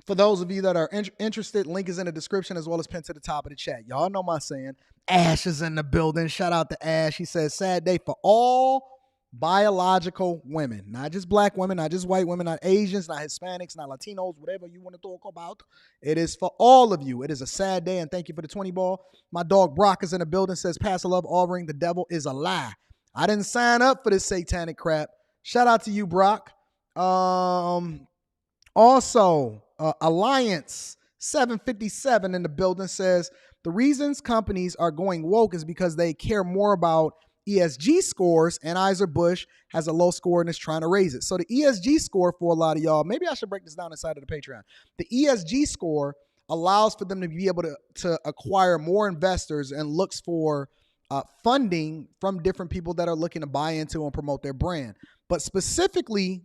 For those of you that are interested, link is in the description as well as pinned to the top of the chat. Y'all know my saying. Ash is in the building. Shout out to Ash. He says, sad day for all biological women. Not just black women, not just white women, not Asians, not Hispanics, not Latinos, whatever you want to talk about. It is for all of you. It is a sad day, and thank you for the 20 ball. My dog Brock is in the building. Says, Pastor Love, offering the devil is a lie. I didn't sign up for this satanic crap. Shout out to you, Brock. Also, Alliance 757 in the building says, the reasons companies are going woke is because they care more about ESG scores, and Anheuser-Busch has a low score and is trying to raise it. So the ESG score for a lot of y'all, maybe I should break this down inside of the Patreon. The ESG score allows for them to be able to acquire more investors and looks for funding from different people that are looking to buy into and promote their brand. But specifically,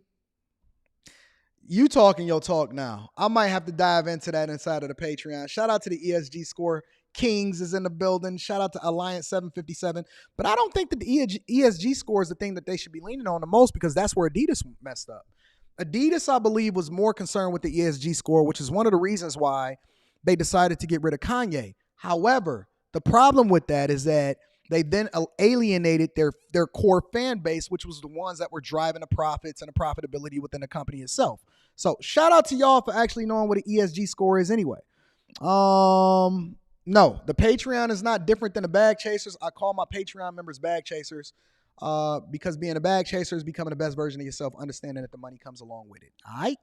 you talking your talk now. I might have to dive into that inside of the Patreon. Shout out to the ESG score. Kings is in the building. Shout out to Alliance 757. But I don't think that the ESG score is the thing that they should be leaning on the most, because that's where Adidas messed up. Adidas, I believe, was more concerned with the ESG score, which is one of the reasons why they decided to get rid of Kanye. However, the problem with that is that they then alienated their core fan base, which was the ones that were driving the profits and the profitability within the company itself. So shout out to y'all for actually knowing what an ESG score is anyway. No, the Patreon is not different than the Bag Chasers. I call my Patreon members Bag Chasers because being a bag chaser is becoming the best version of yourself, understanding that the money comes along with it. All right?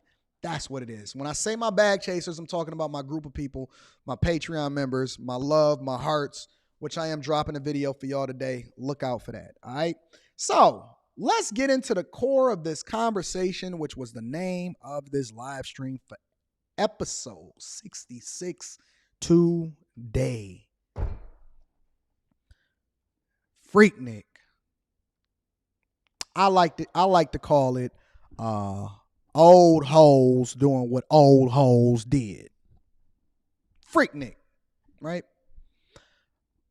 That's what it is. When I say my bag chasers, I'm talking about my group of people, my Patreon members, my love, my hearts, which I am dropping a video for y'all today. Look out for that. All right? So let's get into the core of this conversation, which was the name of this live stream for episode 66 today. Freaknik. I like to call it old hoes doing what old hoes did. Freaknik, right?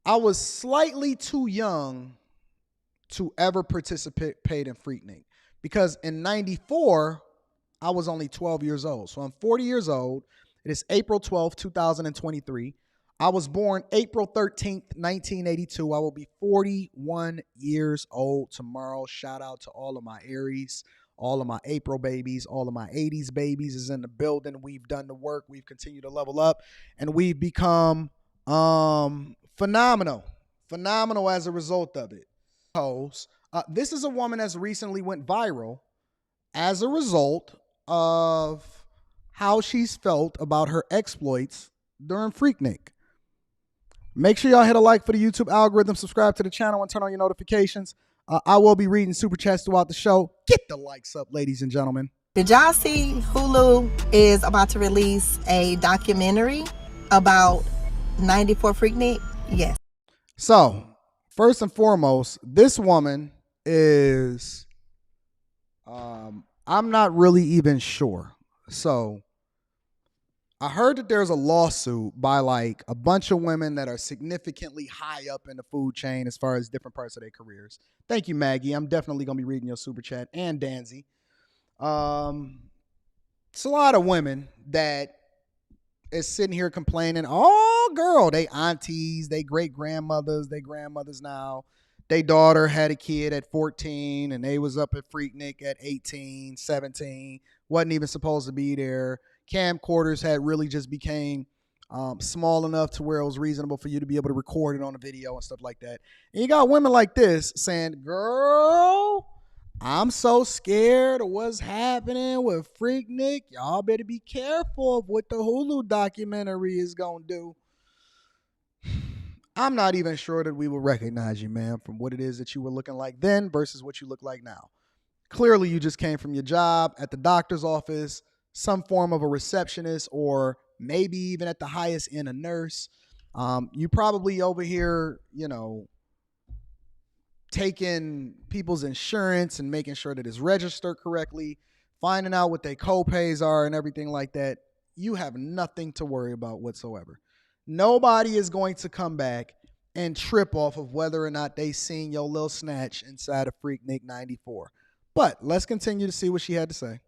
I was slightly too young to ever participate in Freaknik because in 94, I was only 12 years old. So I'm 40 years old. It is April 12th, 2023. I was born April 13th, 1982. I will be 41 years old tomorrow. Shout out to all of my Aries, all of my April babies, all of my 80s babies is in the building. We've done the work. We've continued to level up, and we've become phenomenal as a result of it. This is a woman that's recently went viral as a result of how she's felt about her exploits during Freaknik. Make sure y'all hit a like for the YouTube algorithm, subscribe to the channel, and turn on your notifications. I will be reading super chats throughout the show. Get the likes up, ladies and gentlemen. Did y'all see Hulu is about to release a documentary about 94 Freaknik? Yes. So, first and foremost, this woman is, I'm not really even sure. So, I heard that there's a lawsuit by like a bunch of women that are significantly high up in the food chain as far as different parts of their careers. Thank you, Maggie. I'm definitely going to be reading your super chat, and Danzy. It's a lot of women that is sitting here complaining, oh, girl, they aunties, they great-grandmothers, they grandmothers now. They daughter had a kid at 14, and they was up at Freaknik at 18, 17, wasn't even supposed to be there. Camcorders had really just became small enough to where it was reasonable for you to be able to record it on a video and stuff like that. And you got women like this saying, girl, I'm so scared of what's happening with Freaknik. Y'all better be careful of what the Hulu documentary is going to do. I'm not even sure that we will recognize you, ma'am, from what it is that you were looking like then versus what you look like now. Clearly, you just came from your job at the doctor's office, some form of a receptionist, or maybe even at the highest end, a nurse. You probably over here, taking people's insurance and making sure that it's registered correctly, finding out what their co-pays are and everything like that. You have nothing to worry about whatsoever. Nobody is going to come back and trip off of whether or not they seen your little snatch inside of Freaknik 94. But let's continue to see what she had to say.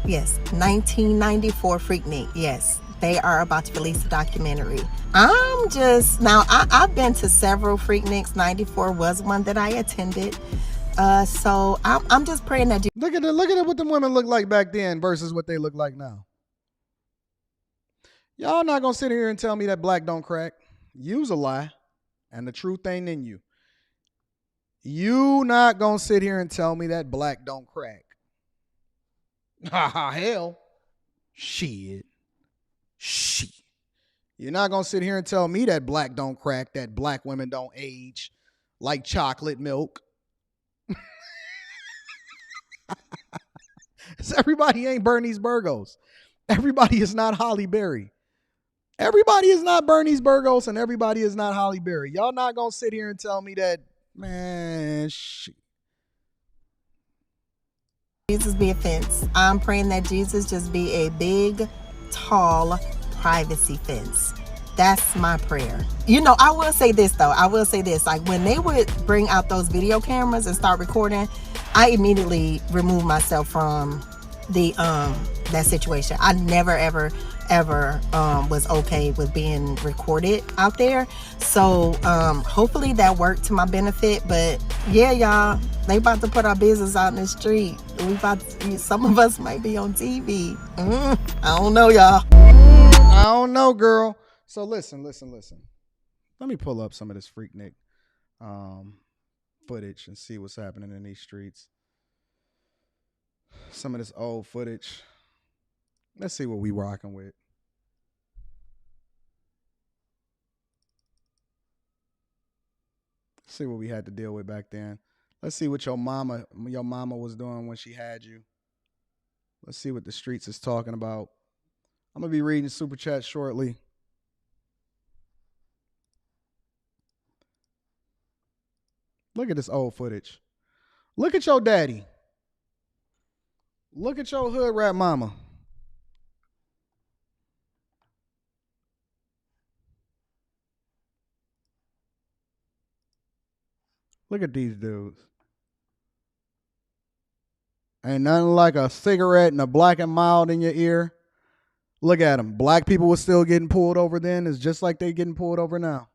Yes, 1994 Freaknik. Yes, they are about to release a documentary. I've been to several Freakniks. 94 was one that I attended. So I'm just praying that look at what the women look like back then versus what they look like now. Y'all not gonna sit here and tell me that black don't crack. You's a lie, and the truth ain't in you. You not gonna sit here and tell me that black don't crack. Ha ha, hell. Shit. You're not gonna sit here and tell me that black don't crack, that black women don't age like chocolate milk. Everybody ain't Bernice Burgos. Everybody is not Holly Berry. Everybody is not Bernice Burgos, and everybody is not Holly Berry. Y'all not gonna sit here and tell me that, man, shit. Jesus be a fence. I'm praying that Jesus just be a big, tall privacy fence. That's my prayer. I will say this though. Like when they would bring out those video cameras and start recording, I immediately removed myself from the that situation. I never ever was okay with being recorded out there. So hopefully that worked to my benefit. But yeah, y'all, they about to put our business out in the street. Some of us might be on TV. I don't know, y'all. I don't know, girl. So listen. Let me pull up some of this Freaknik footage and see what's happening in these streets. Some of this old footage. Let's see what we rocking with. See what we had to deal with back then. Let's see what your mama was doing when she had you. Let's see what the streets is talking about. I'm going to be reading super chat shortly. Look at this old footage. Look at your daddy. Look at your hood rat mama. Look at these dudes. Ain't nothing like a cigarette and a black and mild in your ear. Look at them. Black people were still getting pulled over then. It's just like they getting pulled over now.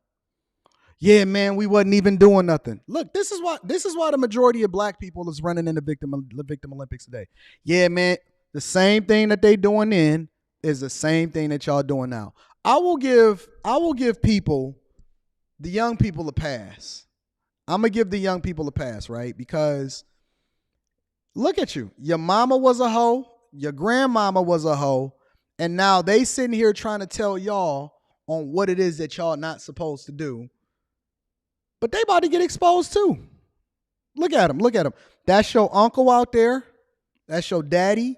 Yeah, man, we wasn't even doing nothing. Look, this is why the majority of black people is running in the victim Olympics today. Yeah, man, the same thing that they doing then is the same thing that y'all doing now. I will give people, the young people, a pass. I'm going to give the young people a pass, right? Because look at you. Your mama was a hoe. Your grandmama was a hoe. And now they sitting here trying to tell y'all on what it is that y'all not supposed to do. But they about to get exposed too. Look at them. Look at them. That's your uncle out there. That's your daddy.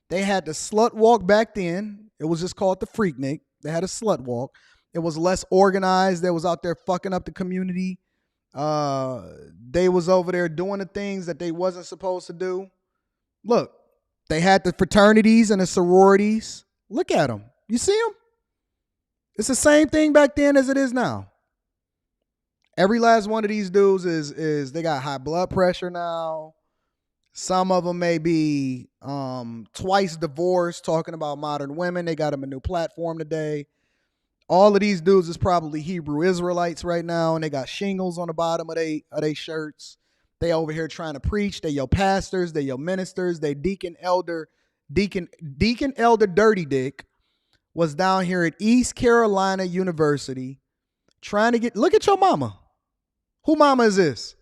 They had the slut walk back then. It was just called the Freaknik. They had a slut walk. It was less organized. They was out there fucking up the community. They was over there doing the things that they wasn't supposed to do. Look, they had the fraternities and the sororities. Look at them. You see them? It's the same thing back then as it is now. Every last one of these dudes is they got high blood pressure now. Some of them may be twice divorced, talking about modern women. They got them a new platform today. All of these dudes is probably Hebrew Israelites right now, and they got shingles on the bottom of they shirts. They over here trying to preach. They your pastors. They your ministers. They deacon elder Dirty Dick was down here at East Carolina University trying to get. Look at your mama. Who mama is this?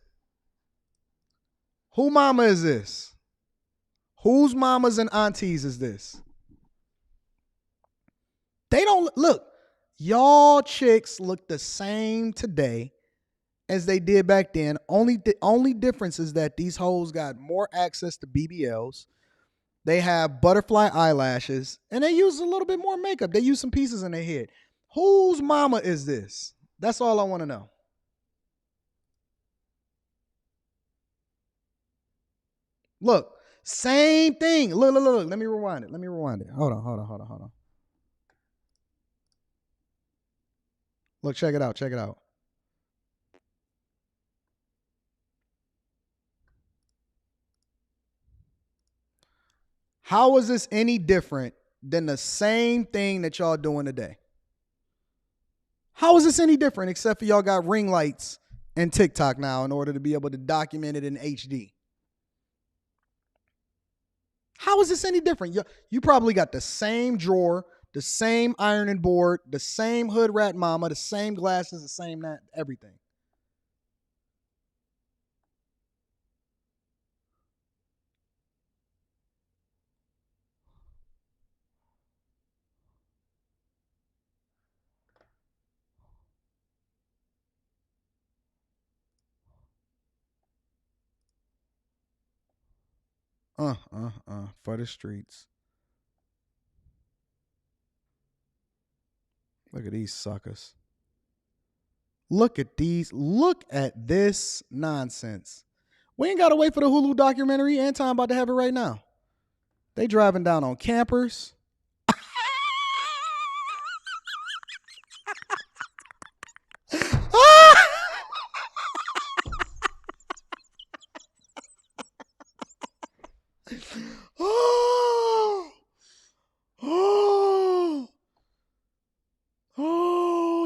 Who mama is this? Whose mamas and aunties is this? They don't look. Y'all chicks look the same today as they did back then. The only difference is that these hoes got more access to BBLs. They have butterfly eyelashes, and they use a little bit more makeup. They use some pieces in their head. Whose mama is this? That's all I want to know. Look, same thing. Look. Let me rewind it. Hold on. Look, check it out. How is this any different than the same thing that y'all doing today? How is this any different except for y'all got ring lights and TikTok now in order to be able to document it in HD? How is this any different? You probably got the same drawer, the same ironing board, the same hood rat mama, the same glasses, the same that, everything. For the streets. Look at these suckers. Look at this nonsense. We ain't got to wait for the Hulu documentary. Anton about to have it right now. They driving down on campers.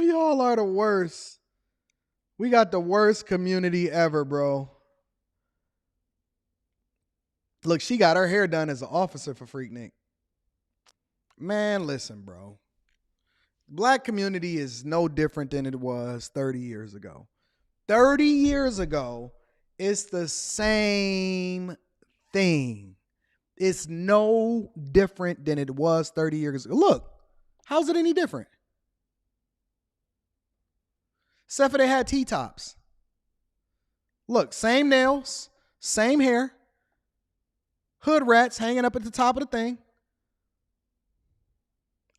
Y'all are the worst. We got the worst community ever, bro. Look, she got her hair done as an officer for Freaknik. Man, listen, bro. Black community is no different than it was 30 years ago. 30 years ago, it's the same thing. It's no different than it was 30 years ago. Look, how's it any different? Except for they had T-tops. Look, same nails, same hair, hood rats hanging up at the top of the thing.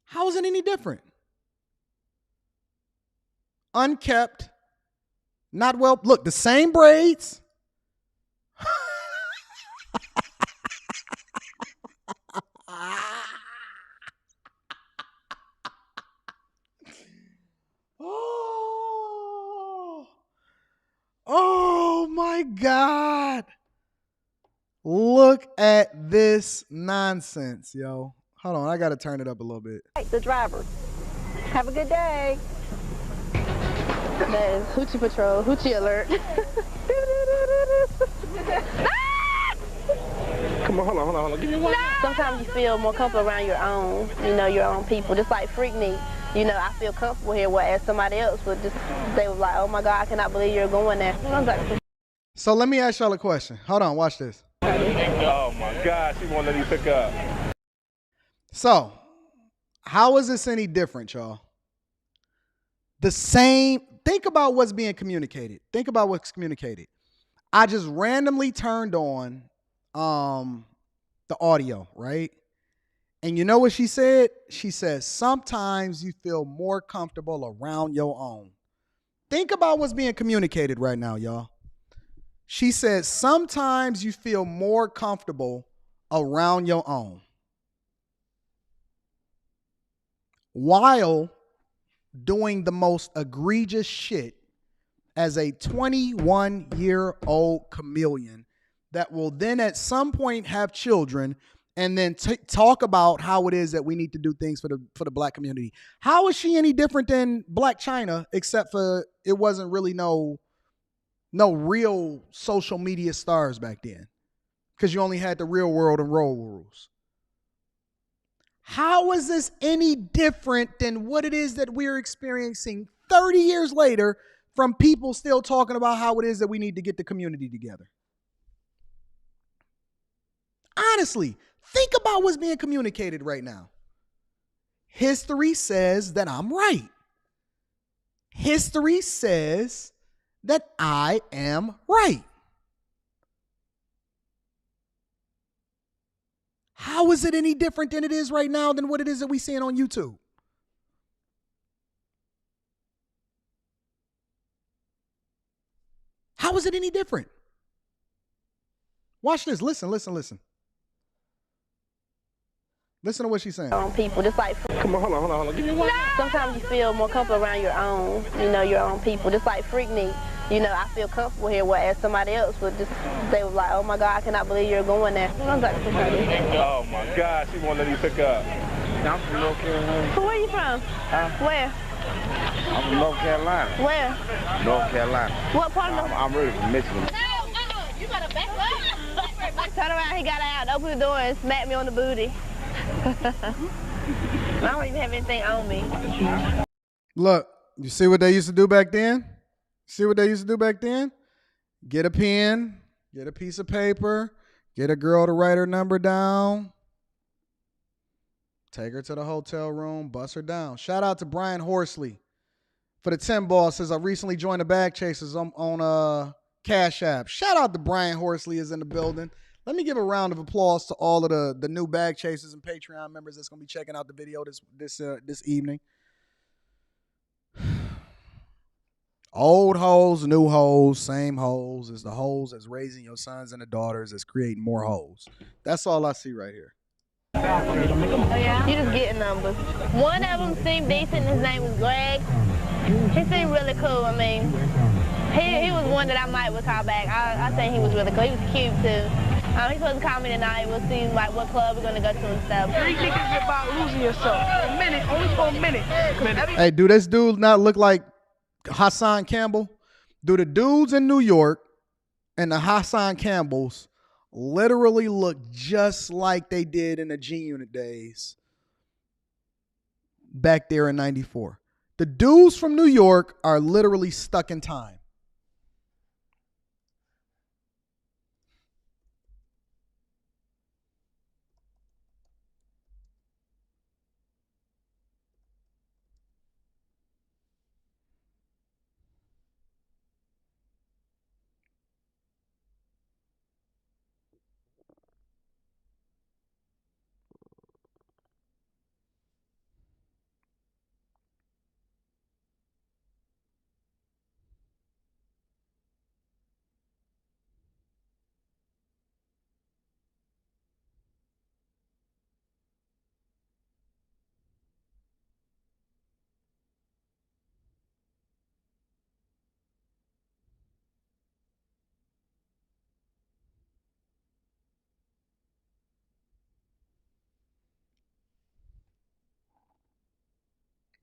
How is it any different? Unkept, not well. Look, the same braids. Oh my God. Look at this nonsense, yo. Hold on, I got to turn it up a little bit. The driver. Have a good day. That is Hoochie Patrol, Hoochie Alert. Come on, hold on. Give me one. Sometimes you feel more comfortable around your own, your own people. Just like Freaknik, I feel comfortable here, whereas somebody else would just, they were like, oh my God, I cannot believe you're going there. So let me ask y'all a question. Hold on, watch this. Oh my God, she won't let you pick up. So, how is this any different, y'all? The same, think about what's being communicated. Think about what's communicated. I just randomly turned on the audio, right? And you know what she said? She says, sometimes you feel more comfortable around your own. Think about what's being communicated right now, y'all. She said, sometimes you feel more comfortable around your own. while doing the most egregious shit as a 21-year-old chameleon that will then at some point have children and then talk about how it is that we need to do things for the black community. How is she any different than Black China, except for it wasn't really no real social media stars back then, because you only had the Real World and Roll Rules. How is this any different than what it is that we're experiencing 30 years later from people still talking about how it is that we need to get the community together? Honestly, think about what's being communicated right now. History says that I'm right. History says that I am right. How is it any different than it is right now than what it is that we're seeing on YouTube? How is it any different? Watch this. Listen. Listen to what she's saying. People, just like, Come on, hold on. Give me one. sometimes you feel more comfortable around your own, your own people. Just like Freaknik, I feel comfortable here, whereas somebody else would just, they was like, oh my God, I cannot believe you're going there. Oh my God, she won't let you pick up. I'm from North Carolina. So where you from? Where? I'm from North Carolina. Where? North Carolina. What part of I'm really from Michigan. You gotta back up. Turn around, he got out, open the door and smacked me on the booty. I don't even have anything on me. Look, you see what they used to do back then? Get a pen, get a piece of paper, get a girl to write her number down, take her to the hotel room, bust her down. Shout out to Brian Horsley for the 10 ball. Says I recently joined the Bag Chasers on Cash App. Shout out to Brian Horsley is in the building. Let me give a round of applause to all of the new Bag Chasers and Patreon members that's going to be checking out the video this evening. Old hoes, new hoes, same hoes. It's the hoes that's raising your sons and the daughters that's creating more hoes. That's all I see right here. You just getting numbers. One of them seemed decent. His name was Greg. He seemed really cool. I mean, he was one that I might would call back. I think he was really cool. He was cute too. He's supposed to call me tonight. We'll see like what club we're gonna go to and stuff. Freaknik is about losing yourself. A minute, only for a minute. Hey, do this dude not look like Hassan Campbell? Do the dudes in New York and the Hassan Campbells literally look just like they did in the G-Unit days back there in 94? The dudes from New York are literally stuck in time.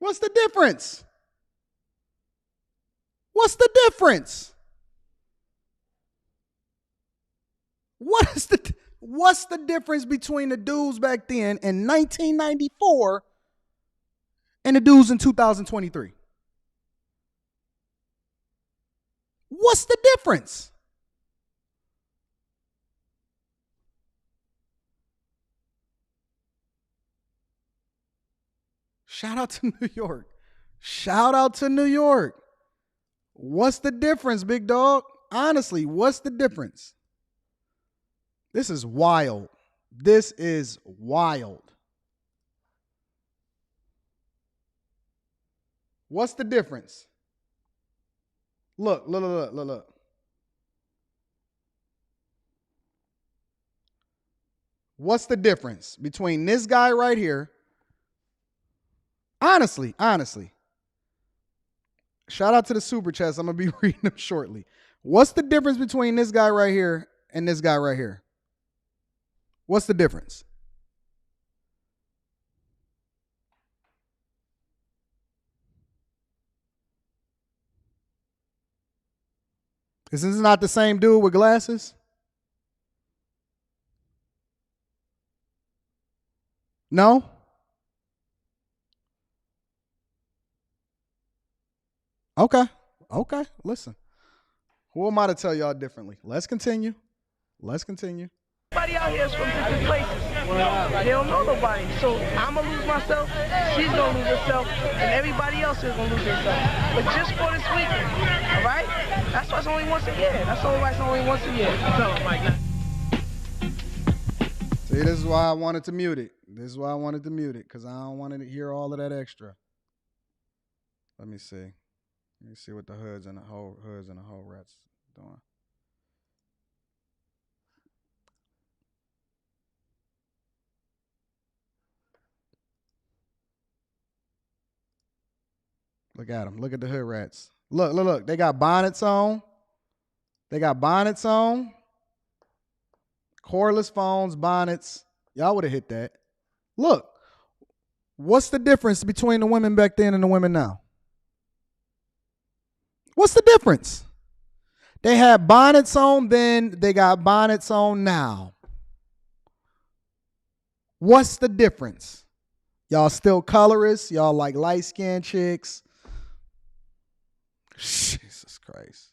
What's the difference? What's the difference? What's the difference between the dudes back then in 1994 and the dudes in 2023? What's the difference? Shout out to New York. Shout out to New York. What's the difference, big dog? Honestly, what's the difference? This is wild. This is wild. What's the difference? Look. What's the difference between this guy right here Honestly. Shout out to the super chats. I'm going to be reading them shortly. What's the difference between this guy right here and this guy right here? What's the difference? Is this not the same dude with glasses? No? Okay. Listen. Who am I to tell y'all differently? Let's continue. Everybody out here is from different places. They don't know nobody. So I'm going to lose myself, she's going to lose herself, and everybody else is going to lose themselves. But just for this weekend, all right? That's why it's only once a year. That's only why it's only once a year. Tell them like that. See, this is why I wanted to mute it. Because I don't want to hear all of that extra. Let me see what the hoods and the whole rats doing. Look at them. Look at the hood rats. Look. They got bonnets on. Cordless phones, bonnets. Y'all would have hit that. Look. What's the difference between the women back then and the women now? What's the difference? They had bonnets on then. They got bonnets on now. What's the difference? Y'all still colorists? Y'all like light-skinned chicks? Jesus Christ.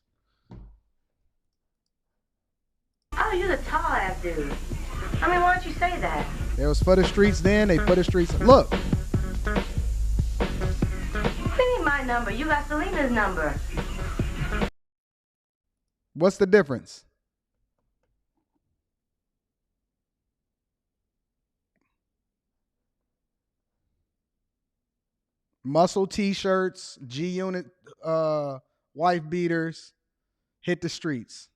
Oh, you're the tall ass dude. I mean, why don't you say that? It was for the streets then. They for the streets. Look. This ain't my number. You got Selena's number. What's the difference? Muscle t-shirts, G-Unit wife beaters, hit the streets.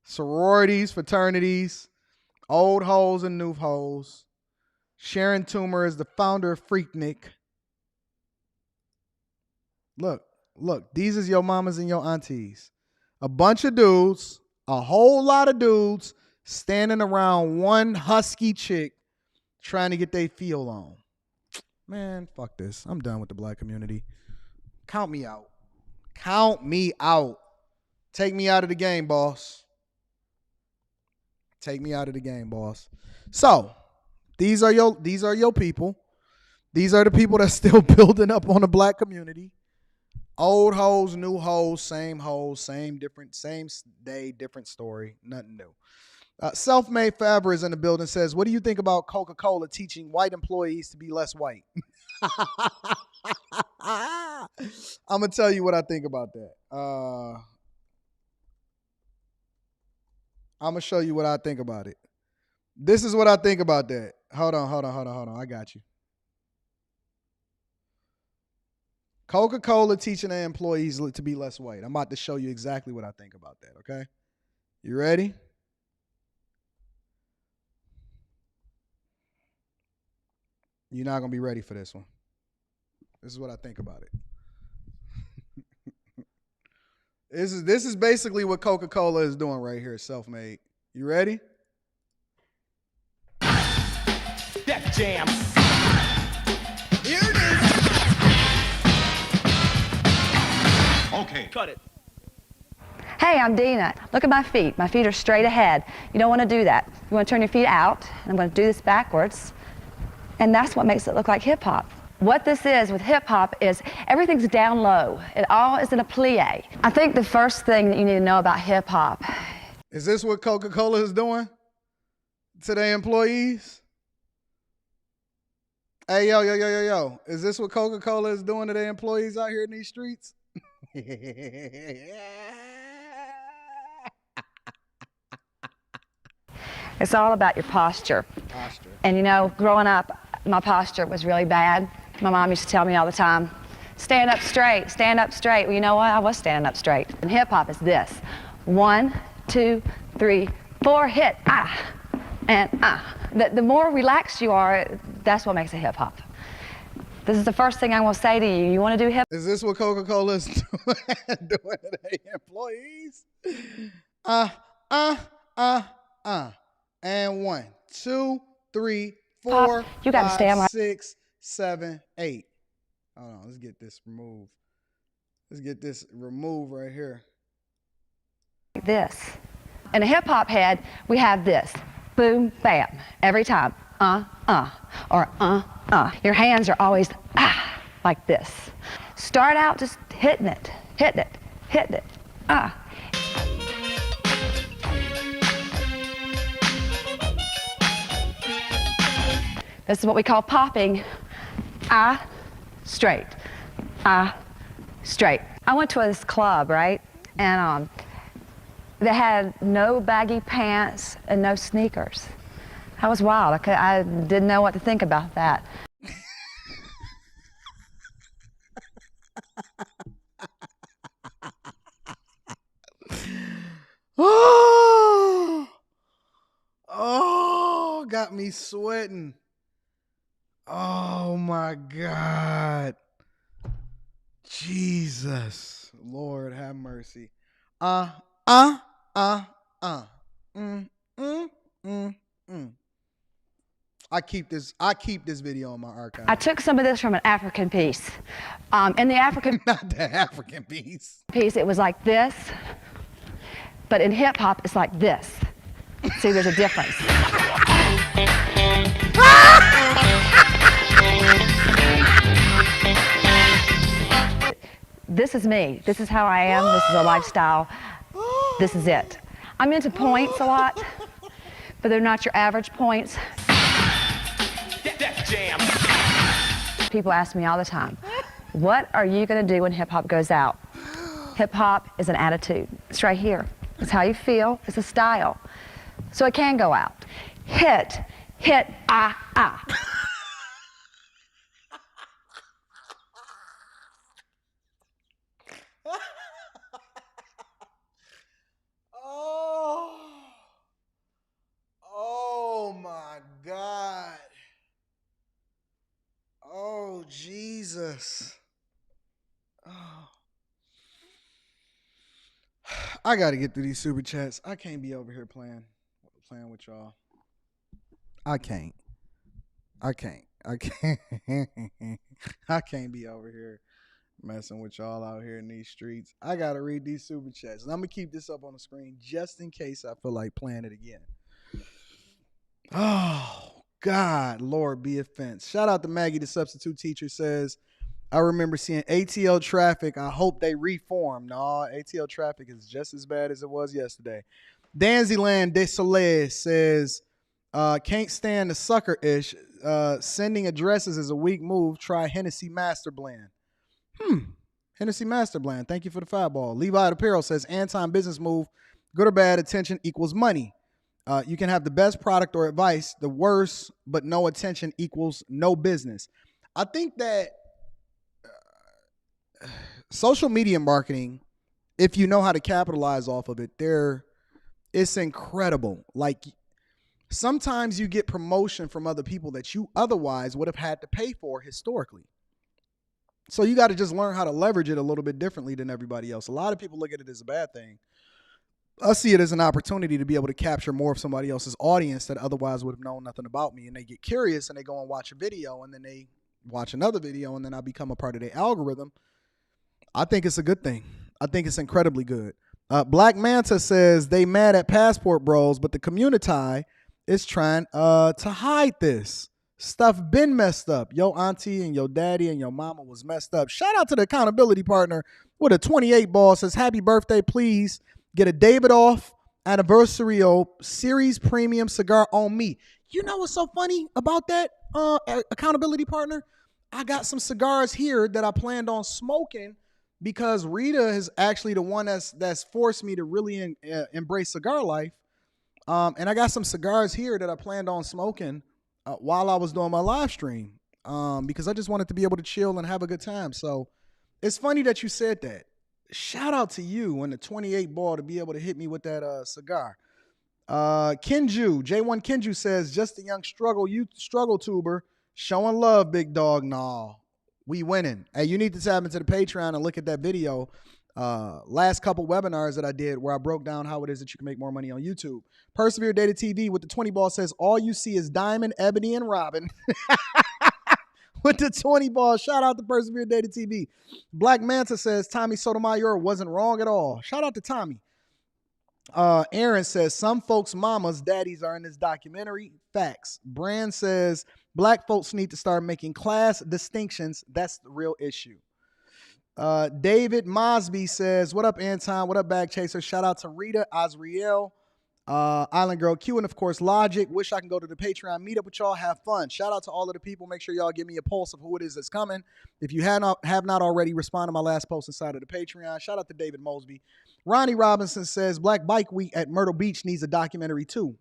Sororities, fraternities, old hoes and new hoes. Sharon Toomer is the founder of Freaknik. Look, these is your mamas and your aunties. A bunch of dudes, a whole lot of dudes standing around one husky chick trying to get their feel on. Man, fuck this. I'm done with the black community. Count me out. Take me out of the game, boss. So, these are your people. These are the people that's still building up on the black community. Old hoes, new hoes, same different, same day, different story, nothing new. Self-Made Faber is in the building, says, what do you think about Coca-Cola teaching white employees to be less white? I'm going to tell you what I think about that. I'm going to show you what I think about it. This is what I think about that. Hold on. I got you. Coca-Cola teaching their employees to be less white. I'm about to show you exactly what I think about that, okay? You ready? You're not going to be ready for this one. This is what I think about it. This is basically what Coca-Cola is doing right here, Self-Made. You ready? Def Jam. Here it is. Okay. Cut it. Hey, I'm Dina. Look at my feet. My feet are straight ahead. You don't want to do that. You want to turn your feet out. I'm going to do this backwards. And that's what makes it look like hip hop. What this is with hip hop is everything's down low. It all is in a plie. I think the first thing that you need to know about hip hop. Is this what Coca-Cola is doing to their employees? Hey, yo. Is this what Coca-Cola is doing to their employees out here in these streets? It's all about your posture. And you know, growing up, my posture was really bad. My mom used to tell me all the time, Stand up straight, stand up straight. Well, you know what? I was standing up straight. And hip hop is this. 1, 2, 3, 4, hit, ah, and ah. The more relaxed you are, that's what makes it hip hop. This is the first thing I will say to you. You want to do hip? Is this what Coca-Cola is doing to their employees? And 1, 2, 3, 4, you gotta 5, stand like 6, 7, 8. Hold on, let's get this removed. Let's get this removed right here. This. In a hip hop head, we have this. Boom, bam, every time. Or Your hands are always like this. Start out just hitting it, hitting it, hitting it, This is what we call popping. Straight. Straight. I went to this club, right? And they had no baggy pants and no sneakers. That was wild. I didn't know what to think about that. Oh, got me sweating. Oh my God. Jesus. Lord have mercy. I keep this video in my archive. I took some of this from an African piece. In the African not the African piece. It was like this, but in hip hop it's like this. See, there's a difference. This is me. This is how I am. This is a lifestyle. This is it. I'm into points a lot, but they're not your average points. People ask me all the time, what are you going to do when hip hop goes out? Hip hop is an attitude. It's right here. It's how you feel. It's a style. So it can go out. Hit, Oh my God. Oh Jesus. Oh. I gotta get through these super chats. I can't be over here playing with y'all. I can't be over here messing with y'all out here in these streets. I gotta read these super chats. And I'm gonna keep this up on the screen just in case I feel like playing it again. Oh God, Lord be offense. Shout out to Maggie, the substitute teacher, says, I remember seeing ATL traffic. I hope they reform. No, ATL traffic is just as bad as it was yesterday. Danzyland de Soleil says, can't stand the sucker-ish. Sending addresses is a weak move. Try Hennessy Master Blend. Hennessy Master Blend. Thank you for the fireball. Levi Apparel says, Anton business move. Good or bad, attention equals money. You can have the best product or advice. The worst, but no attention equals no business. I think that social media marketing, if you know how to capitalize off of it, it's incredible. Like sometimes you get promotion from other people that you otherwise would have had to pay for historically. So you got to just learn how to leverage it a little bit differently than everybody else. A lot of people look at it as a bad thing. I see it as an opportunity to be able to capture more of somebody else's audience that otherwise would have known nothing about me. And they get curious and they go and watch a video and then they watch another video and then I become a part of their algorithm. I think it's a good thing. I think it's incredibly good. Black Manta says they mad at Passport Bros, but the community is trying to hide this. Stuff been messed up. Your auntie and your daddy and your mama was messed up. Shout out to the accountability partner with a 28 ball. Says, happy birthday, please. Get a Davidoff Anniversary Series Premium cigar on me. You know what's so funny about that, accountability partner? I got some cigars here that I planned on smoking because Rita is actually the one that's forced me to really embrace cigar life. And I got some cigars here that I planned on smoking while I was doing my live stream because I just wanted to be able to chill and have a good time. So It's funny that you said that. Shout out to you on the 28 ball to be able to hit me with that cigar. Kenju, J1 Kenju says, just a young struggle tuber showing love, big dog. Nah, we winning. Hey, you need to tap into the Patreon and look at that video. Last couple webinars that I did where I broke down how it is that you can make more money on YouTube. Persevere Data TV with the 20 ball says, all you see is Diamond, Ebony, and Robin. With the 20 ball, shout out to Persevere Data TV. Black Manta says, Tommy Sotomayor wasn't wrong at all. Shout out to Tommy. Aaron says, some folks' mamas, daddies are in this documentary. Facts. Brand says, black folks need to start making class distinctions. That's the real issue. David Mosby says, what up, Anton? What up, Bag Chaser? Shout out to Rita, Azriel, Island Girl Q, and of course, Logic. Wish I can go to the Patreon meetup with y'all. Have fun. Shout out to all of the people. Make sure y'all give me a pulse of who it is that's coming. If you have not already, respond to my last post inside of the Patreon. Shout out to David Mosby. Ronnie Robinson says, Black Bike Week at Myrtle Beach needs a documentary too.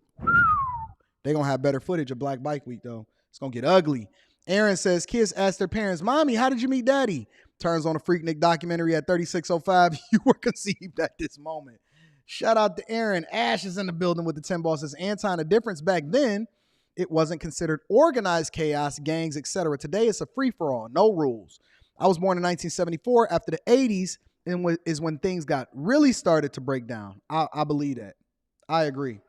They're going to have better footage of Black Bike Week, though. It's going to get ugly. Aaron says, kids ask their parents, Mommy, how did you meet Daddy? Turns on a Freaknik documentary at 3605. You were conceived at this moment. Shout out to Aaron. Ash is in the building with the 10 ball. Says, Anton, the difference back then, it wasn't considered organized chaos, gangs, etc. Today, it's a free-for-all, no rules. I was born in 1974. After the 80s is when things got really started to break down. I believe that. I agree.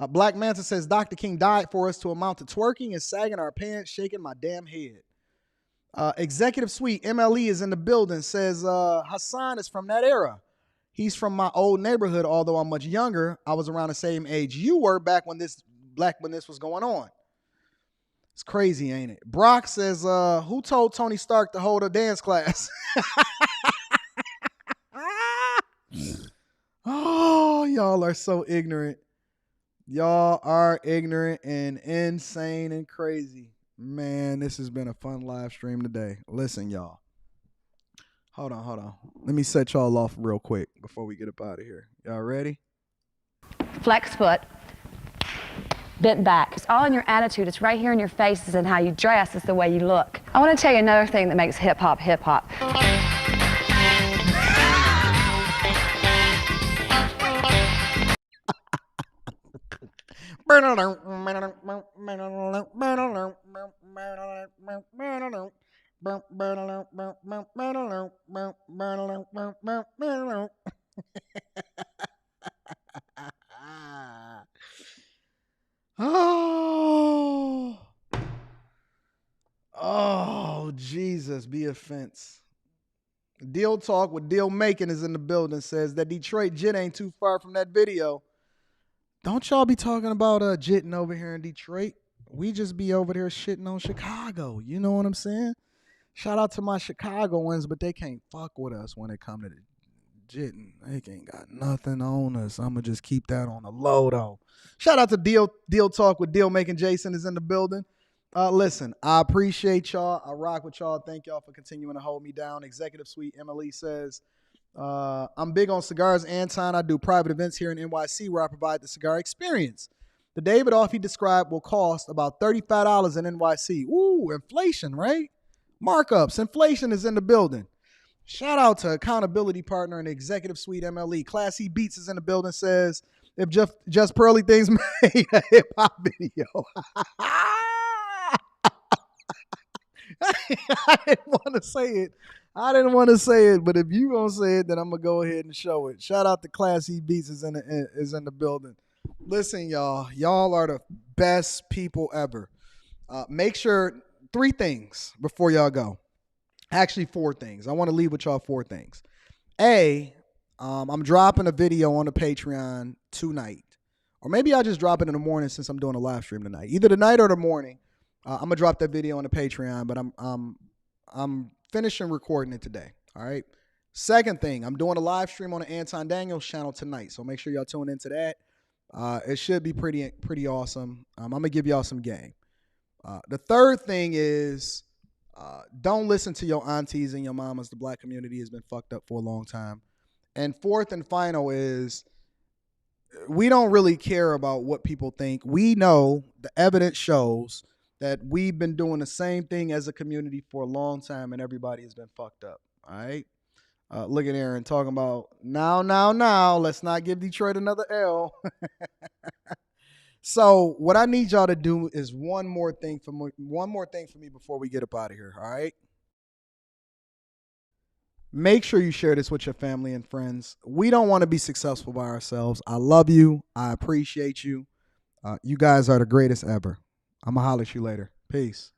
Black Manta says, Dr. King died for us to amount to twerking and sagging our pants, shaking my damn head. Executive Suite, MLE is in the building, says Hassan is from that era. He's from my old neighborhood, although I'm much younger. I was around the same age you were back when this was going on. It's crazy, ain't it? Brock says, who told Tony Stark to hold a dance class? Oh, y'all are so ignorant. Y'all are ignorant and insane and crazy. Man, this has been a fun live stream today. Listen, y'all. Hold on. Let me set y'all off real quick before we get up out of here. Y'all ready? Flex foot, bent back. It's all in your attitude. It's right here in your faces and how you dress. It's the way you look. I want to tell you another thing that makes hip hop hip hop. Oh, Jesus, be offense. Deal Talk with Deal Making is in the building, says that Detroit Jit ain't too far from that video. Don't y'all be talking about jitting over here in Detroit. We just be over there shitting on Chicago. You know what I'm saying? Shout out to my Chicagoans, but they can't fuck with us when it come to the jitting. They ain't got nothing on us. I'm going to just keep that on the low, though. Shout out to Deal Talk with Deal Making. Jason is in the building. Listen, I appreciate y'all. I rock with y'all. Thank y'all for continuing to hold me down. Executive Suite Emily says, I'm big on cigars, Anton. I do private events here in NYC where I provide the cigar experience. The David off he described will cost about $35 in NYC. Ooh, inflation, right? Markups. Inflation is in the building. Shout out to accountability partner and Executive Suite MLE. Class E Beats is in the building, says, if just Pearly Things made a hip hop video. I didn't want to say it, but if you gonna say it, then I'm gonna go ahead and show it. Shout out to Class E Beats is in the building. Listen, y'all are the best people ever. Make sure 3 things before y'all go. Actually, 4 things. I want to leave with y'all 4 things. I'm dropping a video on the Patreon tonight, or maybe I'll just drop it in the morning since I'm doing a live stream tonight. Either tonight or the morning. I'm gonna drop that video on the Patreon, but I'm finishing recording it today. All right. Second thing, I'm doing a live stream on the Anton Daniels channel tonight, so make sure y'all tune into that. It should be pretty awesome. I'm gonna give y'all some game. The third thing is don't listen to your aunties and your mamas. The black community has been fucked up for a long time. And fourth and final is we don't really care about what people think. We know the evidence shows that we've been doing the same thing as a community for a long time and everybody has been fucked up. All right. Look at Aaron talking about now. Let's not give Detroit another L. So what I need y'all to do is one more thing for me before we get up out of here. All right. Make sure you share this with your family and friends. We don't want to be successful by ourselves. I love you. I appreciate you. You guys are the greatest ever. I'm going to holler at you later. Peace.